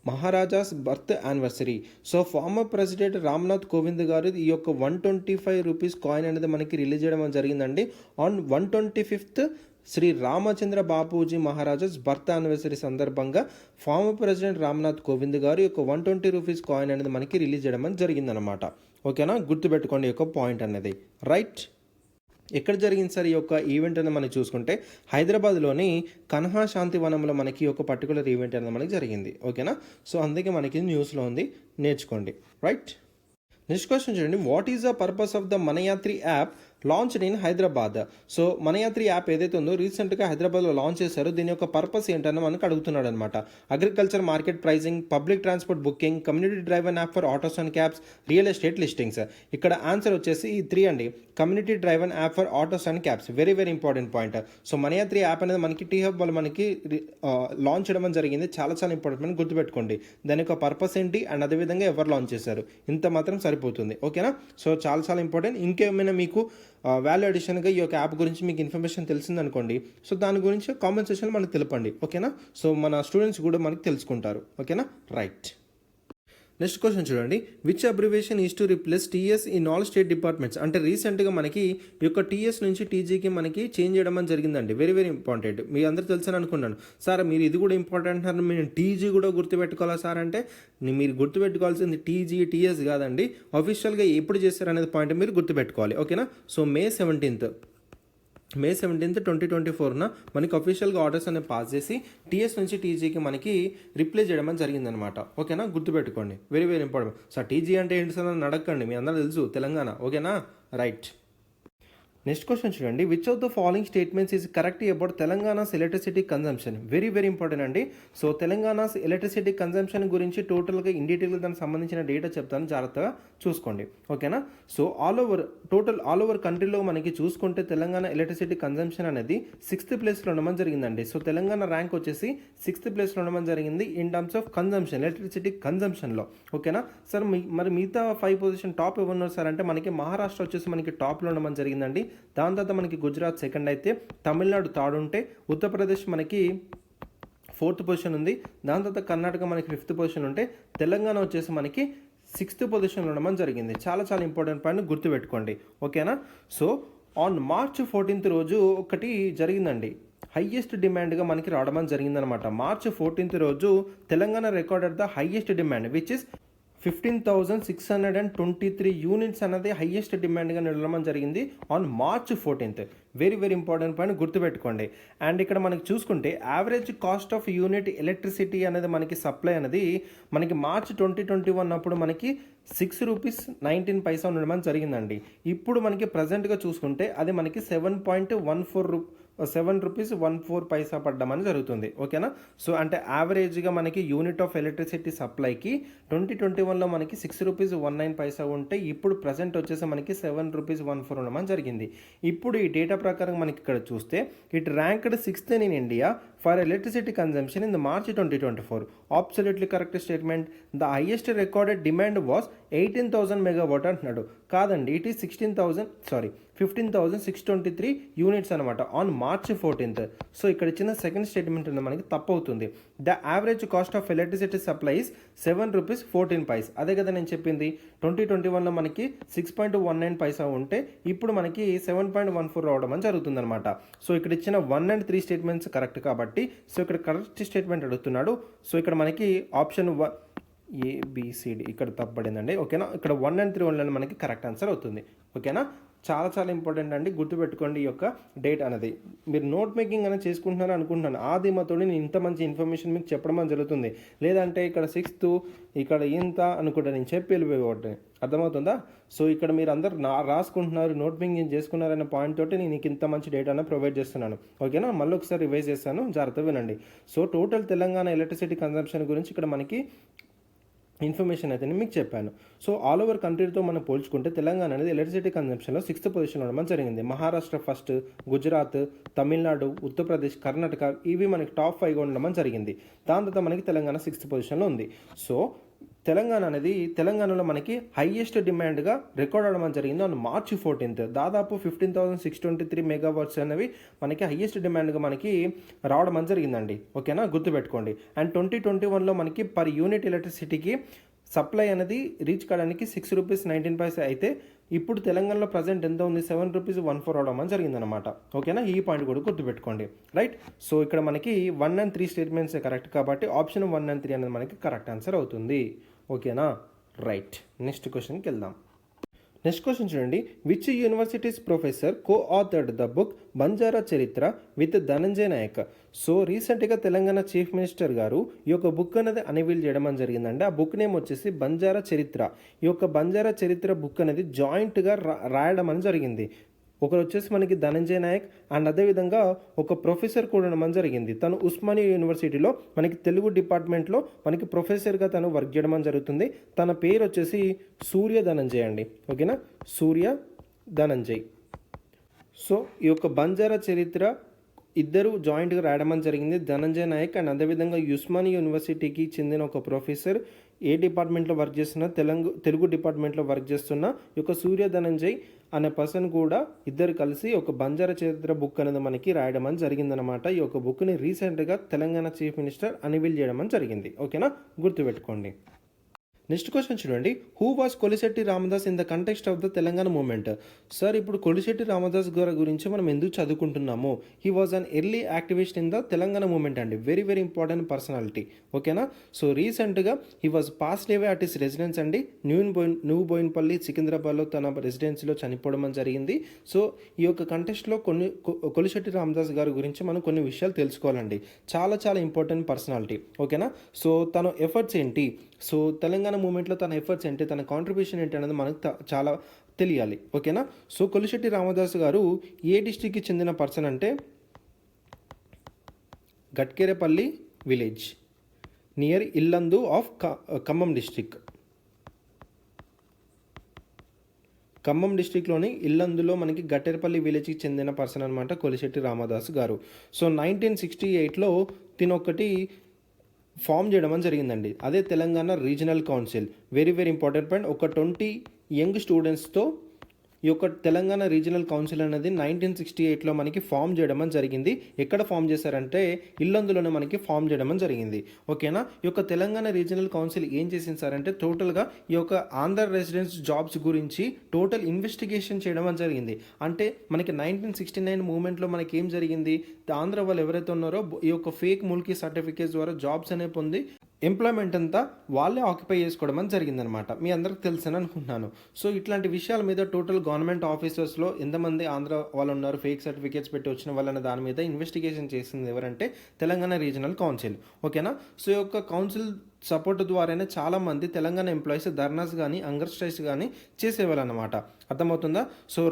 Maharaj's birth anniversary? So former president Ramnath Kovind garu ఈ యొక్క 125 రూపీస్ కాయిన్ అనేది మనకి రిలీజ్ చేయడం జరిగిందండి on 125th Shri Ramachandra Bapuji Maharaj's birth anniversary సందర్భంగా ఫార్మర్ ప్రెసిడెంట్ రామ్నాథ్ కోవింద్ గారు యొక్క 120 రూపీస్ కాయిన్ అనేది మనకి రిలీజ్ చేయడం అని జరిగిందనమాట. ఓకేనా, గుర్తుపెట్టుకోండి ఈ యొక్క పాయింట్ అనేది. రైట్, ఎక్కడ జరిగింది సార్ ఈ యొక్క ఈవెంట్ అనేది మనం చూసుకుంటే హైదరాబాద్లోని కన్హా శాంతివనంలో మనకి ఒక పర్టికులర్ ఈవెంట్ అనేది మనకి జరిగింది. ఓకేనా, సో అందుకే మనకి న్యూస్లో ఉంది, నేర్చుకోండి. రైట్, నెక్స్ట్ క్వశ్చన్ చూడండి. What is the purpose of the Manayatri app launched in Hyderabad? So Manayatri app ఏదైతే ఉందో రీసెంట్గా హైదరాబాద్లో లాంచ్ చేశారో దీని యొక్క పర్పస్ ఏంటని మనకు అడుగుతున్నాడు అనమాట. Agriculture market pricing, public transport booking, community driven app for autos and cabs, real estate listings. ఇక్కడ ఆన్సర్ వచ్చేసి ఈ 3 అండి. Community driven app for autos and cabs, very very important point. So Manayatri app అనేది మనకి టీ హబ్ వాళ్ళు మనకి లాంచ్ చేయడం జరిగింది. చాలా చాలా ఇంపార్టెంట్ అని గుర్తుపెట్టుకోండి. దాని యొక్క పర్పస్ ఏంటి అండ్ అదేవిధంగా ఎవరు లాంచ్ చేశారు, ఇంత మాత్రం సరిపోతుంది. ఓకేనా, సో చాలా చాలా ఇంపార్టెంట్. ఇంకేమైనా మీకు వాల్యూ అడిషన్గా ఈ యొక్క యాప్ గురించి మీకు ఇన్ఫర్మేషన్ తెలిసిందనుకోండి, సో దాని గురించి కామెంట్ సెక్షన్లో మనకు తెలపండి. ఓకేనా, సో మన స్టూడెంట్స్ కూడా మనకి తెలుసుకుంటారు. ఓకేనా, రైట్. నెక్స్ట్ క్వశ్చన్ చూడండి. Which abbreviation is to replace TS in all state departments? అంటే రీసెంట్గా మనకి ఈ యొక్క టీఎస్ నుంచి టీజీకి మనకి చేంజ్ చేయడం అని జరిగిందండి. Very very important. మీ అందరూ తెలుసని అనుకున్నాను. సార్ మీరు ఇది కూడా ఇంపార్టెంట్ అని మీరు టీజీ కూడా గుర్తుపెట్టుకోవాలా సార్ అంటే, మీరు గుర్తుపెట్టుకోవాల్సింది టీజీ టీఎస్ కాదండి. అఫీషియల్గా ఎప్పుడు చేశారు అనేది పాయింట్ మీరు గుర్తుపెట్టుకోవాలి. ఓకేనా, సో మే 17th 2024 మనకి అఫీషియల్గా ఆర్డర్స్ అనేవి పాస్ చేసి టీఎస్ నుంచి టీజీకి మనకి రిప్లేస్ చేయడం అని జరిగిందనమాట. ఓకేనా, గుర్తుపెట్టుకోండి, very very important. Sir TG అంటే ఏంటి సార్ అని అడగండి, మీ అందరూ తెలుసు తెలంగాణ. ఓకేనా, రైట్. నెక్స్ట్ క్వశ్చన్ చూడండి. Which of the following statements is correct about Telangana's electricity consumption? Very very important అండి. సో తెలంగాణస్ ఎలక్ట్రిసిటీ కన్జంప్షన్ గురించి టోటల్గా ఇన్ డీటెయిల్గా దానికి సంబంధించిన డేటా చెప్తాను, జాగ్రత్తగా చూసుకోండి. ఓకేనా, సో ఆల్ ఓవర్ కంట్రీలో మనకి చూసుకుంటే తెలంగాణ ఎలక్ట్రిసిటీ కన్జంప్షన్ అనేది 6th ప్లేస్లో ఉండడం జరిగిందండి. సో తెలంగాణ ర్యాంక్ వచ్చేసి 6th ప్లేస్లో ఉండడం జరిగింది in terms of consumption, electricity కన్జంప్షన్లో. ఓకేనా సార్, మరి మిగతా 5 పొజిషన్ టాప్ ఎవరున్నారు సార్ అంటే మనకి మహారాష్ట్ర వచ్చేసి మనకి టాప్లో ఉండడం జరిగిందండి. దాని తర్వాత మనకి గుజరాత్ సెకండ్ అయితే, తమిళనాడు థర్డ్ ఉంటే, ఉత్తరప్రదేశ్ మనకి 4th పొజిషన్ ఉంది. దాని తర్వాత కర్ణాటక మనకి 5th పొజిషన్ ఉంటే, తెలంగాణ వచ్చేసి మనకి 6th పొజిషన్లో ఉండడం జరిగింది. చాలా చాలా ఇంపార్టెంట్ పాయింట్ గుర్తుపెట్టుకోండి. ఓకేనా, సో ఆన్ March 14th రోజు ఒకటి జరిగిందండి. హైయెస్ట్ డిమాండ్గా మనకి రావడం జరిగిందనమాట. March 14th రోజు Telangana recorded the highest demand which is 15,623 units అనేది హైయెస్ట్ డిమాండ్గా నిలవడం జరిగింది on March 14th. Very very important point గుర్తుపెట్టుకోండి. అండ్ ఇక్కడ మనకి చూసుకుంటే average cost of unit electricity అనేది మనకి సప్లై అనేది మనకి March 2021 అప్పుడు మనకి 6 రూపీస్ 19 పైసా ఉండడం జరిగిందండి. ఇప్పుడు మనకి ప్రజెంట్గా చూసుకుంటే అది మనకి 7 రూపీస్ 14 పైసా పడ్డమని జరుగుతుంది. ఓకేనా, సో అంటే యావరేజ్గా మనకి యూనిట్ ఆఫ్ ఎలక్ట్రిసిటీ సప్లైకి 2021లో మనకి 6 రూపీస్ 19 పైసా ఉంటే ఇప్పుడు ప్రజెంట్ వచ్చేసి మనకి 7 రూపీస్ 14 ఉండమని జరిగింది. ఇప్పుడు ఈ డేటా ప్రకారం మనకి ఇక్కడ చూస్తే it ranked 6th in India for electricity consumption in the March 2024. Absolutely correct statement. The highest recorded demand was 18,000 megawatt అంటున్నాడు. కాదండి, ఇట్ ఈస్ 15,623 యూనిట్స్ అనమాట ఆన్ March 14th. సో ఇక్కడ ఇచ్చిన సెకండ్ స్టేట్మెంట్ మనకి తప్పు అవుతుంది. The average cost of electricity supply is 7 rupees 14 paise. అదే కదా నేను చెప్పింది. 2021లో మనకి 6.19 పైసా ఉంటే ఇప్పుడు మనకి 7.14 రావడం అని జరుగుతుంది అనమాట. సో ఇక్కడ ఇచ్చిన 1 and 3 స్టేట్మెంట్స్ కరెక్ట్ కాబట్టి, సో ఇక్కడ కరెక్ట్ స్టేట్మెంట్ అడుగుతున్నాడు. సో ఇక్కడ మనకి ఆప్షన్ ABCD ఇక్కడ తప్పబడిందండి. ఓకేనా, ఇక్కడ 1 and 3 ఓన్లీ మనకి కరెక్ట్ ఆన్సర్ అవుతుంది. ఓకేనా, చాలా చాలా ఇంపార్టెంట్ అండి, గుర్తుపెట్టుకోండి ఈ యొక్క డేట్ అనేది. మీరు నోట్ మేకింగ్ అనేది చేసుకుంటున్నారని అనుకుంటున్నాను. ఆ ధీమాతో నేను ఇంత మంచి ఇన్ఫర్మేషన్ మీకు చెప్పడం జరుగుతుంది. లేదంటే ఇక్కడ 6th ఇక్కడ ఇంత అనుకుంటా నేను చెప్పి వెళ్ళిపోయి అర్థమవుతుందా? సో ఇక్కడ మీరు అందరు రాసుకుంటున్నారు, నోట్ మేకింగ్ చేసుకున్నారనే పాయింట్ తోటి నేను నీకు ఇంత మంచి డేటాను ప్రొవైడ్ చేస్తున్నాను. ఓకేనా, మళ్ళీ ఒకసారి రివైజ్ చేస్తాను, జాగ్రత్తగా వినండి. So total Telangana electricity consumption గురించి ఇక్కడ మనకి ఇన్ఫర్మేషన్ అయితే మీకు చెప్పాను. సో ఆల్ ఓవర్ కంట్రీతో మనం పోల్చుకుంటే తెలంగాణ అనేది ఎలక్ట్రిసిటీ కన్జంప్షన్లో 6th పొజిషన్లో ఉండడం జరిగింది. మహారాష్ట్ర ఫస్ట్, గుజరాత్, తమిళనాడు, ఉత్తరప్రదేశ్, కర్ణాటక ఇవి మనకి టాప్ 5గా ఉండడం జరిగింది. దాని తర్వాత మనకి తెలంగాణ 6th పొజిషన్లో ఉంది. సో తెలంగాణలో మనకి హైయెస్ట్ డిమాండ్గా రికార్డ్ అవడం జరిగింది ఆన్ March 14th. దాదాపు 15,623 మెగావాట్స్ అనేవి మనకి హైయెస్ట్ డిమాండ్గా మనకి రావడం జరిగిందండి. ఓకేనా, గుర్తుపెట్టుకోండి. అండ్ 2021లో మనకి పర్ యూనిట్ ఎలక్ట్రిసిటీకి సప్లై అనేది రీచ్ కావడానికి ₹6.19 అయితే ఇప్పుడు తెలంగాణలో ప్రజెంట్ ఎంత ఉంది ₹7.14 అవడం అని జరిగిందనమాట. ఓకేనా, ఈ పాయింట్ కూడా గుర్తుపెట్టుకోండి. రైట్, సో ఇక్కడ మనకి 1 and 3 స్టేట్మెంట్స్ కరెక్ట్ కాబట్టి ఆప్షన్ 1 and 3 అనేది మనకి కరెక్ట్ ఆన్సర్ అవుతుంది. ఓకేనా, రైట్. నెక్స్ట్ క్వశ్చన్కి వెళ్దాం. నెక్స్ట్ క్వశ్చన్ చూడండి. Which universities professor co authored the book Banjara చరిత్ర విత్ ధనంజయ్ నాయక్? సో రీసెంట్గా తెలంగాణ చీఫ్ మినిస్టర్ గారు ఈ యొక్క బుక్ అనేది అన్వీల్ చేయడం అని జరిగిందండి. ఆ బుక్ నేమ్ వచ్చేసి బంజారా చరిత్ర. ఈ యొక్క బంజారా చరిత్ర బుక్ అనేది జాయింట్గా రాయడం అని జరిగింది. ఒకరు వచ్చేసి మనకి ధనంజయ్ నాయక్ అండ్ అదేవిధంగా ఒక ప్రొఫెసర్ కూడా ఉండడం జరిగింది. తను ఉస్మానియా యూనివర్సిటీలో మనకి తెలుగు డిపార్ట్మెంట్లో మనకి ప్రొఫెసర్గా తను వర్క్ చేయడం జరుగుతుంది. తన పేరు వచ్చేసి సూర్య ధనంజయ్ అండి. ఓకేనా, సూర్య ధనంజయ్. సో ఈ యొక్క బంజారా చరిత్ర ఇద్దరు జాయింట్గా రాయడం జరిగింది, ధనంజయ్ నాయక్ అండ్ అదేవిధంగా ఉస్మానియా యూనివర్సిటీకి చెందిన ఒక ప్రొఫెసర్ ఏ డిపార్ట్మెంట్లో వర్క్ చేస్తున్నా తెలుగు డిపార్ట్మెంట్లో వర్క్ చేస్తున్న ఈ యొక్క సూర్య ధనంజయ్ అనే పర్సన్ కూడా ఇద్దరు కలిసి ఒక బంజారా చరిత్ర బుక్ అనేది మనకి రాయడం అని జరిగిందనమాట. ఈ యొక్క బుక్ని రీసెంట్గా తెలంగాణ చీఫ్ మినిస్టర్ అన్వీల్ చేయడం అని జరిగింది. ఓకేనా, గుర్తుపెట్టుకోండి. నెక్స్ట్ క్వశ్చన్ చూడండి. Who was Kolishetti Ramdas in the context of the Telangana movement? Sir, ఇప్పుడు కొలిశెట్టి రామదాస్ గారి గురించి మనం ఎందుకు చదువుకుంటున్నాము? He was an early activist in the Telangana movement అండి. Very very important personality. ఓకేనా, సో రీసెంట్గా he was passed away at his residence అండి. న్యూ బోయిన్పల్లి సికింద్రాబాద్లో తన రెసిడెన్సీలో చనిపోవడం జరిగింది. సో ఈ యొక్క కంటెక్స్ట్లో కొలిశెట్టి రామదాస్ గారి గురించి మనం కొన్ని విషయాలు తెలుసుకోవాలండి. చాలా చాలా ఇంపార్టెంట్ పర్సనాలిటీ. ఓకేనా, సో తన ఎఫర్ట్స్ ఏంటి, సో తెలంగాణ మూమెంట్లో తన ఎఫర్ట్స్ ఏంటి, తన కాంట్రిబ్యూషన్ ఏంటి అనేది మనకు చాలా తెలియాలి. ఓకేనా, సో కొలిశెట్టి రామదాస్ గారు ఏ డిస్టిక్కి చెందిన పర్సన్ అంటే Gatkerepalli village near Illandu of Khammam district. Khammam డిస్టిక్లోని ఇల్లందులో మనకి గట్టేరపల్లి విలేజ్కి చెందిన పర్సన్ అనమాట కొలిశెట్టి రామదాస్ గారు. సో 1968లో తినొకటి ఫామ్ చేయడం అని జరిగిందండి. అదే Telangana regional council. Very very important point. ఒక 20 యంగ్ స్టూడెంట్స్తో ఈ యొక్క తెలంగాణ రీజనల్ కౌన్సిల్ అనేది 1968లో మనకి ఫామ్ చేయడం అని జరిగింది. ఎక్కడ ఫామ్ చేశారంటే ఇల్లందులోనే మనకి ఫామ్ చేయడం అని జరిగింది. ఓకేనా, ఈ యొక్క తెలంగాణ రీజనల్ కౌన్సిల్ ఏం చేసింది సార్ అంటే టోటల్గా ఈ యొక్క ఆంధ్ర రెసిడెన్స్ జాబ్స్ గురించి టోటల్ ఇన్వెస్టిగేషన్ చేయడం అని జరిగింది. అంటే మనకి 1969 మూమెంట్లో మనకి ఏం జరిగింది, ఆంధ్ర వాళ్ళు ఎవరైతే ఉన్నారో ఈ యొక్క ఫేక్ ముల్కీ సర్టిఫికేట్స్ ద్వారా జాబ్స్ అనేవి పొంది ఎంప్లాయ్మెంట్ అంతా వాళ్ళే ఆక్యుపై చేసుకోవడం అని జరిగిందనమాట. మీ అందరికి తెలుసని అనుకుంటున్నాను. సో ఇట్లాంటి విషయాల మీద టోటల్ గవర్నమెంట్ ఆఫీసర్స్లో ఎంతమంది ఆంధ్ర వాళ్ళు ఉన్నారు, ఫేక్ సర్టిఫికేట్స్ పెట్టి వచ్చిన వాళ్ళని దాని మీద ఇన్వెస్టిగేషన్ చేసింది ఎవరంటే తెలంగాణ రీజనల్ కౌన్సిల్. ఓకేనా, సో ఈ యొక్క కౌన్సిల్ సపోర్ట్ ద్వారానే చాలామంది తెలంగాణ ఎంప్లాయీస్ ధర్నాస్ కానీ హంగర్ స్ట్రైక్స్ కానీ చేసేవాళ్ళు అనమాట. అర్థమవుతుందా? సో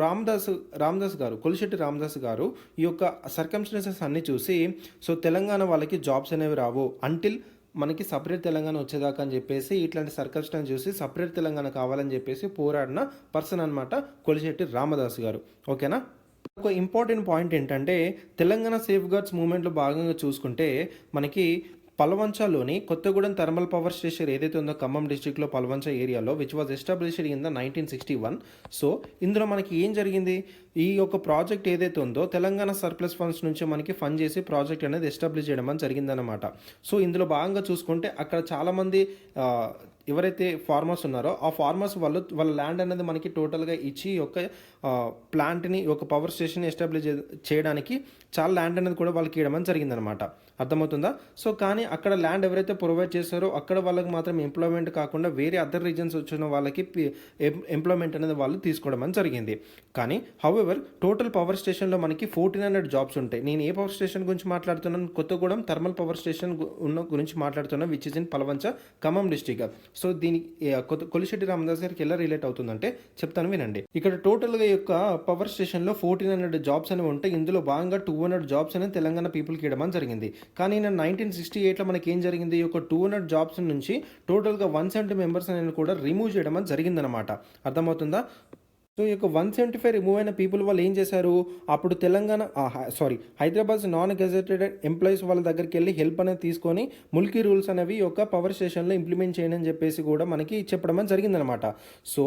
రామదాస్ గారు కొలిశెట్టి రామదాస్ గారు ఈ యొక్క సర్కమ్స్టెన్సెస్ అన్నీ చూసి సో తెలంగాణ వాళ్ళకి జాబ్స్ అనేవి రావు అంటిల్ మనకి సపరేట్ తెలంగాణ వచ్చేదాకా అని చెప్పేసి ఇట్లాంటి సర్కమ్స్టెన్స్ చూసి సపరేట్ తెలంగాణ కావాలని చెప్పేసి పోరాడిన పర్సన్ అనమాట కొలిశెట్టి రామదాస్ గారు. ఓకేనా, ఒక ఇంపార్టెంట్ పాయింట్ ఏంటంటే తెలంగాణ సేఫ్ గార్డ్స్ మూవ్మెంట్లో భాగంగా చూసుకుంటే మనకి పలవంచలోని కొత్తగూడెం థర్మల్ పవర్ స్టేషన్ ఏదైతే ఉందో ఖమ్మం డిస్ట్రిక్ట్లో పలవంచ ఏరియాలో which was established in the 1961. So ఇందులో మనకి ఏం జరిగింది, ఈ యొక్క ప్రాజెక్ట్ ఏదైతే ఉందో తెలంగాణ సర్ప్లస్ ఫండ్స్ నుంచి మనకి ఫండ్ చేసి ప్రాజెక్ట్ అనేది ఎస్టాబ్లిష్ చేయడం అని జరిగిందనమాట. సో ఇందులో భాగంగా చూసుకుంటే అక్కడ చాలామంది ఎవరైతే ఫార్మర్స్ ఉన్నారో ఆ ఫార్మర్స్ వాళ్ళ ల్యాండ్ అనేది మనకి టోటల్గా ఇచ్చి ఒక ప్లాంట్ని ఒక పవర్ స్టేషన్ ఎస్టాబ్లిష్ చేయడానికి చాలా ల్యాండ్ అనేది కూడా వాళ్ళకి ఇవ్వడం జరిగిందనమాట. అర్థమవుతుందా? సో కానీ అక్కడ ల్యాండ్ ఎవరైతే ప్రొవైడ్ చేస్తారో అక్కడ వాళ్ళకి మాత్రం ఎంప్లాయ్మెంట్ కాకుండా వేరే అదర్ రీజన్స్ వచ్చిన వాళ్ళకి ఎంప్లాయ్మెంట్ అనేది వాళ్ళు తీసుకోవడం అని జరిగింది. కానీ హౌఎవర్ టోటల్ పవర్ స్టేషన్లో మనకి 1400 జాబ్స్ ఉంటాయి. నేను ఏ పవర్ స్టేషన్ గురించి మాట్లాడుతున్నాను, కొత్తగూడెం థర్మల్ పవర్ స్టేషన్ గురించి మాట్లాడుతున్నాను which is in Palvancha Khammam district. So దీనికి కొలిశెట్టి రామదాస్ గారికి ఎలా రిలేట్ అవుతుందంటే చెప్తాను వినండి. ఇక్కడ టోటల్గా ఈ యొక్క పవర్ స్టేషన్లో 1400 జాబ్స్ అనేవి ఉంటాయి. ఇందులో భాగంగా 200 జాబ్స్ అనేది తెలంగాణ పీపుల్కి ఇవ్వడం జరిగింది. కానీ నేను 1968లో మనకి ఏం జరిగింది, ఈ యొక్క 200 జాబ్స్ నుంచి టోటల్గా 170 మెంబర్స్ అనేది కూడా రిమూవ్ చేయడం అని జరిగిందనమాట. అర్థమవుతుందా? సో ఈ యొక్క 175 రిమూవ్ అయిన పీపుల్ వాళ్ళు ఏం చేశారు, అప్పుడు హైదరాబాద్ నాన్ గెజెటెడ్ ఎంప్లాయీస్ వాళ్ళ దగ్గరికి వెళ్ళి హెల్ప్ అనేది తీసుకొని ముల్కీ రూల్స్ అనేవి ఈ యొక్క పవర్ స్టేషన్లో ఇంప్లిమెంట్ చేయని చెప్పేసి కూడా మనకి చెప్పడం జరిగిందనమాట. సో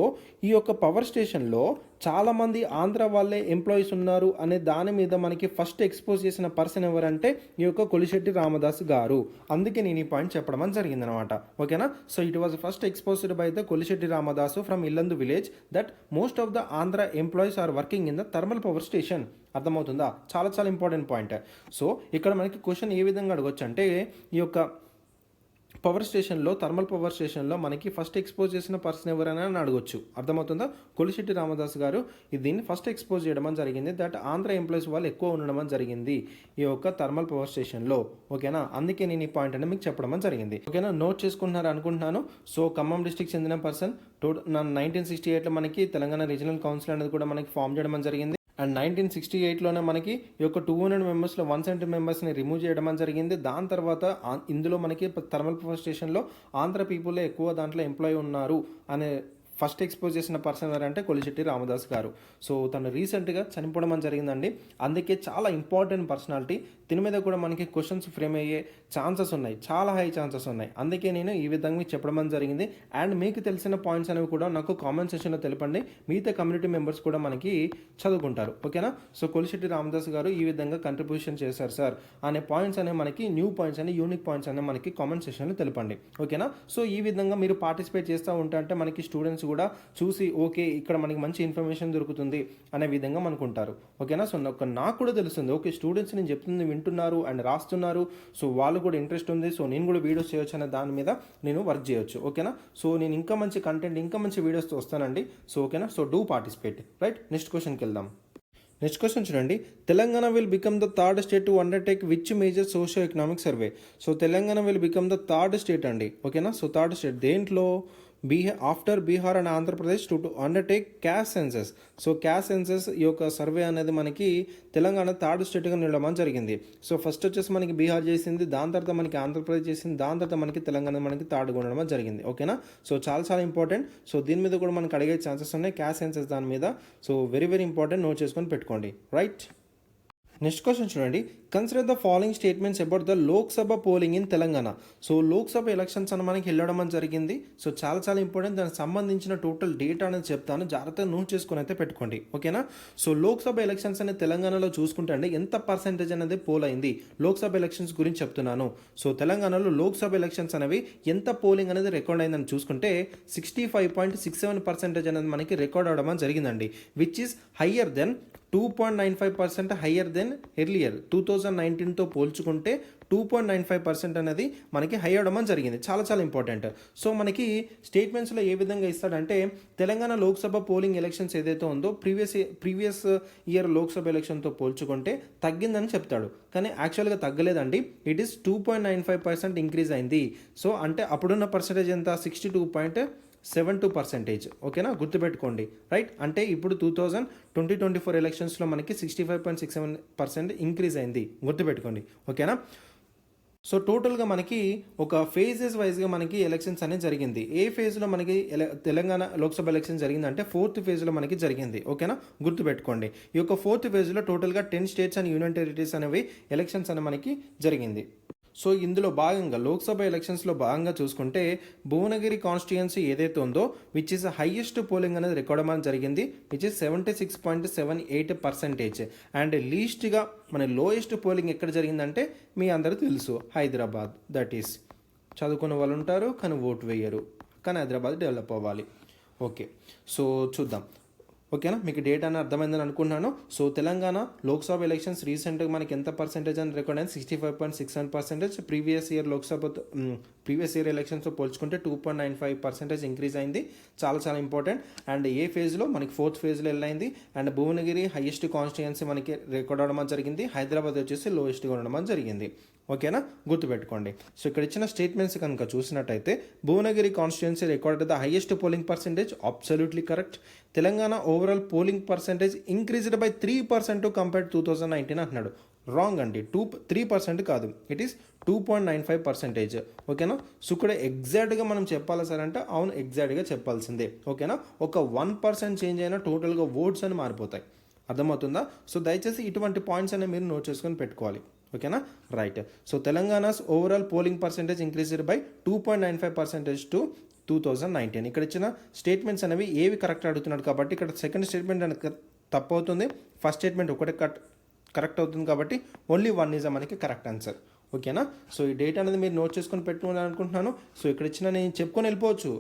ఈ యొక్క పవర్ స్టేషన్లో చాలామంది ఆంధ్ర వాళ్ళే ఎంప్లాయీస్ ఉన్నారు అనే దాని మీద మనకి ఫస్ట్ ఎక్స్పోజ్ చేసిన పర్సన్ ఎవరంటే ఈ యొక్క కొలిశెట్టి రామదాస్ గారు. అందుకే నేను ఈ పాయింట్ చెప్పడం అని జరిగిందనమాట. ఓకేనా. So it was first exposed by the Kolishetti Ramadasu from Yellandu village that most of the Andhra employees are working in the thermal power station. అర్థమవుతుందా? చాలా చాలా ఇంపార్టెంట్ పాయింట్. సో ఇక్కడ మనకి క్వశ్చన్ ఏ విధంగా అడగొచ్చు అంటే ఈ యొక్క పవర్ స్టేషన్లో థర్మల్ పవర్ స్టేషన్లో మనకి ఫస్ట్ ఎక్స్పోజ్ చేసిన పర్సన్ ఎవరైనా అని అడగొచ్చు. అర్థమవుతుందా? కొలిశెట్టి రామదాస్ గారు దీన్ని ఫస్ట్ ఎక్స్పోజ్ చేయడం జరిగింది దట్ ఆంధ్ర ఎంప్లాయీస్ వాళ్ళు ఎక్కువ ఉండడం జరిగింది ఈ యొక్క థర్మల్ పవర్ స్టేషన్లో. ఓకేనా. అందుకే నేను ఈ పాయింట్ అంటే మీకు చెప్పడం జరిగింది. ఓకేనా. నోట్ చేసుకుంటున్నారు అనుకుంటున్నాను. సో ఖమ్మం డిస్ట్రిక్ట్ చెందిన పర్సన్ 1968లో మనకి తెలంగాణ రీజనల్ కౌన్సిల్ అనేది కూడా మనకి ఫామ్ చేయడం జరిగింది. అండ్ 1968లోనే మనకి ఈ యొక్క 200 మెంబర్స్లో 170 మెంబర్స్ని రిమూవ్ చేయడం జరిగింది. దాని తర్వాత ఇందులో మనకి థర్మల్ పవర్ స్టేషన్లో ఆంధ్ర పీపులే ఎక్కువ దాంట్లో ఎంప్లాయీ ఉన్నారు అనే ఫస్ట్ ఎక్స్పోజ్ చేసిన పర్సన్ ఎవరంటే కొలిశెట్టి రామదాస్ గారు. సో తను రీసెంట్గా చనిపోవడం జరిగిందండి. అందుకే చాలా ఇంపార్టెంట్ పర్సనాలిటీ. దీని మీద కూడా మనకి క్వశ్చన్స్ ఫ్రేమ్ అయ్యే ఛాన్సెస్ ఉన్నాయి, చాలా హై ఛాన్సెస్ ఉన్నాయి. అందుకే నేను ఈ విధంగా మీకు చెప్పడం జరిగింది. అండ్ మీకు తెలిసిన పాయింట్స్ అనేవి కూడా నాకు కామెంట్ సెక్షన్లో తెలపండి. మిగతా కమ్యూనిటీ మెంబర్స్ కూడా మనకి చదువుకుంటారు. ఓకేనా. సో కొలిశెట్టి రామదాస్ గారు ఈ విధంగా కంట్రిబ్యూషన్ చేశారు సార్ అనే పాయింట్స్ అనేవి మనకి న్యూ పాయింట్స్ అనే యూనిక్ పాయింట్స్ అనేవి మనకి కామెంట్ సెక్షన్లో తెలపండి. ఓకేనా. సో ఈ విధంగా మీరు పార్టిసిపేట్ చేస్తూ ఉంటే మనకి స్టూడెంట్స్ కూడా చూసి ఓకే ఇక్కడ మనకి మంచి ఇన్ఫర్మేషన్ దొరుకుతుంది అనే విధంగా మనకుంటారు. ఓకేనా. సో నాకు కూడా తెలుస్తుంది ఓకే స్టూడెంట్స్ నేను చెప్తుంది వింటున్నారు అండ్ రాస్తున్నారు. సో వాళ్ళు కూడా ఇంట్రెస్ట్ ఉంది. సో నేను కూడా వీడియోస్ చేయొచ్చు అనే దాని మీద నేను వర్క్ చేయొచ్చు. ఓకేనా. సో నేను ఇంకా మంచి కంటెంట్ ఇంకా మంచి వీడియోస్తో వస్తానండి. సో ఓకేనా. So do participate. Right. Next క్వశ్చన్కి వెళ్దాం. నెక్స్ట్ క్వశ్చన్ చూడండి. Telangana will become the third state to undertake which major socio economic survey. So Telangana will become the third state అండి. ఓకేనా. సో థర్డ్ స్టేట్ దేంట్లో after Bihar and Andhra Pradesh to undertake caste senses. So caste senses ఈ యొక్క సర్వే అనేది మనకి తెలంగాణ థర్డ్ స్టేట్గా నిలవడం జరిగింది. సో ఫస్ట్ వచ్చేసి మనకి బీహార్ చేసింది, దాని తర్వాత మనకి ఆంధ్రప్రదేశ్ చేసింది, దాని తర్వాత మనకి తెలంగాణ మనకి థర్డ్గా ఉండడం జరిగింది. ఓకేనా. సో చాలా చాలా ఇంపార్టెంట్. సో దీని మీద కూడా మనకి అడిగే ఛాన్సెస్ ఉన్నాయి క్యాస్ట్ సెన్సెస్ దాని మీద. So very very important. Note చేసుకొని పెట్టుకోండి. రైట్. నెక్స్ట్ క్వశ్చన్ చూడండి. Consider the following statements about the Lok Sabha polling in Telangana. So Lok Sabha elections అని మనకి వెళ్ళడం జరిగింది. సో చాలా చాలా ఇంపార్టెంట్. దానికి సంబంధించిన టోటల్ డేటా అనేది చెప్తాను, జాగ్రత్తగా నోట్ చేసుకుని అయితే పెట్టుకోండి. ఓకేనా. సో లోక్సభ ఎలక్షన్స్ అనేది తెలంగాణలో చూసుకుంటే అండి ఎంత పర్సెంటేజ్ అనేది పోల్ అయింది లోక్సభ ఎలక్షన్స్ గురించి చెప్తున్నాను. సో తెలంగాణలో లోక్సభ ఎలక్షన్స్ అనేవి ఎంత పోలింగ్ అనేది రికార్డ్ అయిందని చూసుకుంటే 65.67% అనేది మనకి రికార్డ్ అవడం జరిగిందండి. Which is higher than 2.95% higher than earlier 2019తో పోల్చుకుంటే 2.95% అనేది మనకి హై అవడం జరిగింది. చాలా చాలా ఇంపార్టెంట్. సో మనకి స్టేట్మెంట్స్లో ఏ విధంగా ఇస్తాడంటే తెలంగాణ లోక్సభ పోలింగ్ ఎలక్షన్స్ ఏదైతే ఉందో ప్రీవియస్ ఇయర్ లోక్సభ ఎలక్షన్తో పోల్చుకుంటే తగ్గిందని చెప్తాడు. కానీ యాక్చువల్గా తగ్గలేదండి. ఇట్ ఈస్ 2.95% ఇంక్రీజ్ అయింది. సో అంటే అప్పుడున్న పర్సెంటేజ్ ఎంత 62.72%. ఓకేనా. గుర్తుపెట్టుకోండి. రైట్. అంటే ఇప్పుడు 2024 ఎలక్షన్స్లో మనకి 65.67% ఇంక్రీజ్ అయింది. గుర్తుపెట్టుకోండి. ఓకేనా. సో టోటల్గా మనకి ఒక ఫేజెస్ వైజ్గా మనకి ఎలక్షన్స్ అనేది జరిగింది. ఏ ఫేజ్లో మనకి తెలంగాణ లోక్సభ ఎలక్షన్ జరిగిందంటే 4th ఫేజ్లో మనకి జరిగింది. ఓకేనా. గుర్తుపెట్టుకోండి. ఈ యొక్క 4th ఫేజ్లో టోటల్గా 10 స్టేట్స్ అండ్ యూనియన్ టెరిటరీస్ అనేవి ఎలక్షన్స్ అని మనకి జరిగింది. సో ఇందులో భాగంగా లోక్సభ ఎలక్షన్స్లో భాగంగా చూసుకుంటే భువనగిరి కాన్స్టిట్యుయెన్సీ ఏదైతే ఉందో విచ్ ఇస్ హైయెస్ట్ పోలింగ్ అనేది రికార్డ్ అవ్వడం జరిగింది. Which is 76.78%. అండ్ లీస్ట్గా మన లోయెస్ట్ పోలింగ్ ఎక్కడ జరిగిందంటే మీ అందరూ తెలుసు హైదరాబాద్. దట్ ఈస్ చదువుకున్న వాళ్ళు ఉంటారు కానీ ఓటు వేయరు, కానీ హైదరాబాద్ డెవలప్ అవ్వాలి. ఓకే. సో చూద్దాం. ఓకేనా. మీకు డేటా అని అర్థమైందని అనుకుంటున్నాను. సో తెలంగాణ లోక్సభ ఎలక్షన్స్ రీసెంట్గా మనకి ఎంత పర్సెంటేజ్ అని రికార్డ్ అయింది 65.67%. ప్రీవియస్ ఇయర్ ఎలక్షన్స్తో పోల్చుకుంటే 2.95% ఇంక్రీజ్ అయింది. చాలా చాలా ఇంపార్టెంట్. అండ్ ఏ ఫేజ్లో మనకి 4th ఫేజ్లో వెళ్ళింది. అండ్ భువనగిరి హైయెస్ట్ కాన్స్టిట్యుయెన్సీ మనకి రికార్డ్ అవడం జరిగింది. హైదరాబాద్ వచ్చేసి లోయెస్ట్గా ఉండడం జరిగింది. ఓకేనా. గుర్తుపెట్టుకోండి. సో ఇక్కడ ఇచ్చిన స్టేట్మెంట్స్ కనుక చూసినట్టయితే Bhuvanagiri constituency recorded the highest polling percentage. Absolutely correct. Telangana overall polling percentage increased by 3% compared 2019 అంటున్నాడు. రాంగ్ అండి. 3% కాదు, ఇట్ ఈస్ 2.95%. ఓకేనా. సో ఇక్కడ ఎగ్జాక్ట్గా మనం చెప్పాలి సార్ అంటే అవును ఎగ్జాక్ట్గా చెప్పాల్సిందే. ఓకేనా. ఒక 1% చేంజ్ అయినా టోటల్గా ఓట్స్ అని మారిపోతాయి. అర్థమవుతుందా. సో దయచేసి ఇటువంటి పాయింట్స్ అనేవి మీరు నోట్ చేసుకొని పెట్టుకోవాలి. ఓకేనా. Right. So Telangana's overall polling percentage increased by 2.95% to 2019. ఇక్కడ ఇచ్చిన స్టేట్మెంట్స్ అనేవి ఏవి కరెక్ట్ అడుగుతున్నాడు కాబట్టి ఇక్కడ సెకండ్ స్టేట్మెంట్ అనేది తప్పు అవుతుంది, ఫస్ట్ స్టేట్మెంట్ ఒకటే కరెక్ట్ అవుతుంది కాబట్టి ఓన్లీ 1 ఈజ్ మనకి కరెక్ట్ ఆన్సర్. ఓకేనా? సో ఈ డేట్ అనేది మీరు నోట్ చేసుకొని పెట్టుకోవాలని అనుకుంటున్నాను. సో ఇక్కడ ఇచ్చిన నేను చెప్పుకొని వెళ్ళిపోవచ్చు.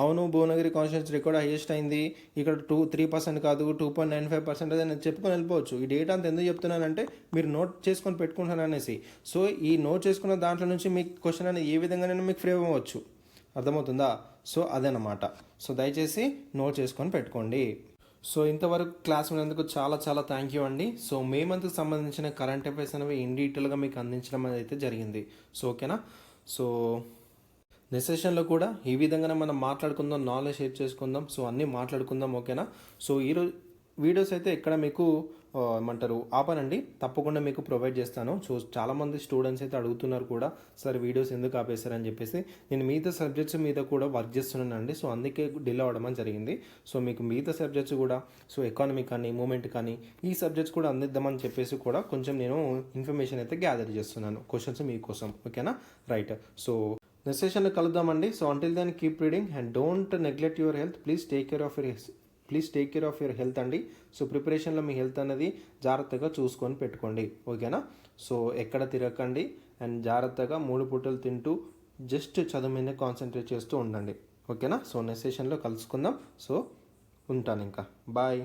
అవును భువనగిరి కాన్స్టిట్యూన్సీ రికార్డ్ హైయెస్ట్ అయింది, ఇక్కడ 3% కాదు 2.95% అదే నేను చెప్పుకొని వెళ్ళిపోవచ్చు. ఈ డేటా అంత ఎందుకు చెప్తున్నానంటే మీరు నోట్ చేసుకొని పెట్టుకుంటాను అనేసి. సో ఈ నోట్ చేసుకున్న దాంట్లో నుంచి మీకు క్వశ్చన్ అనేది ఏ విధంగానైనా మీకు ఫ్రీ అవ్వచ్చు. అర్థమవుతుందా? సో అదనమాట. సో దయచేసి నోట్ చేసుకొని పెట్టుకోండి. సో ఇంతవరకు క్లాస్ వినేందుకు చాలా చాలా థ్యాంక్ యూ అండి. సో మే మంత్కి సంబంధించిన కరెంట్ అఫైర్స్ అనేవి ఇన్ డీటెయిల్గా మీకు అందించడం అనేది అయితే జరిగింది. సో ఓకేనా? సో నెక్స్ట్ సెషన్లో కూడా ఈ విధంగానే మనం మాట్లాడుకుందాం, నాలెడ్జ్ షేర్ చేసుకుందాం. సో అన్నీ మాట్లాడుకుందాం. ఓకేనా? సో ఈరోజు వీడియోస్ అయితే ఎక్కడ మీకు ఏమంటారు ఆపనండి, తప్పకుండా మీకు ప్రొవైడ్ చేస్తాను. సో చాలామంది స్టూడెంట్స్ అయితే అడుగుతున్నారు కూడా, సార్ వీడియోస్ ఎందుకు ఆపేశారని చెప్పేసి. నేను మిగతా సబ్జెక్ట్స్ మీద కూడా వర్క్ చేస్తున్నానండి. సో అందుకే డిలే అవ్వడం జరిగింది. సో మీకు మిగతా సబ్జెక్ట్స్ కూడా, సో ఎకానమీ కానీ మూమెంట్ కానీ ఈ సబ్జెక్ట్స్ కూడా అందిద్దామని చెప్పేసి కూడా కొంచెం నేను ఇన్ఫర్మేషన్ అయితే గ్యాదర్ చేస్తున్నాను, క్వశ్చన్స్ మీకోసం. ఓకేనా? రైట్. సో నెక్స్ట్ సెషన్లో కలుద్దామండి. So until then keep reading and don't neglect your health. Please take care of your health అండి. సో ప్రిపరేషన్లో మీ హెల్త్ అనేది జాగ్రత్తగా చూసుకొని పెట్టుకోండి. ఓకేనా? సో ఎక్కడ తిరగకండి అండ్ జాగ్రత్తగా 3 పూటలు తింటూ జస్ట్ చదువు మీద కాన్సన్ట్రేట్ చేస్తూ ఉండండి. ఓకేనా? సో నెక్స్ట్ సెషన్లో కలుసుకుందాం. సో ఉంటాను ఇంకా. బాయ్.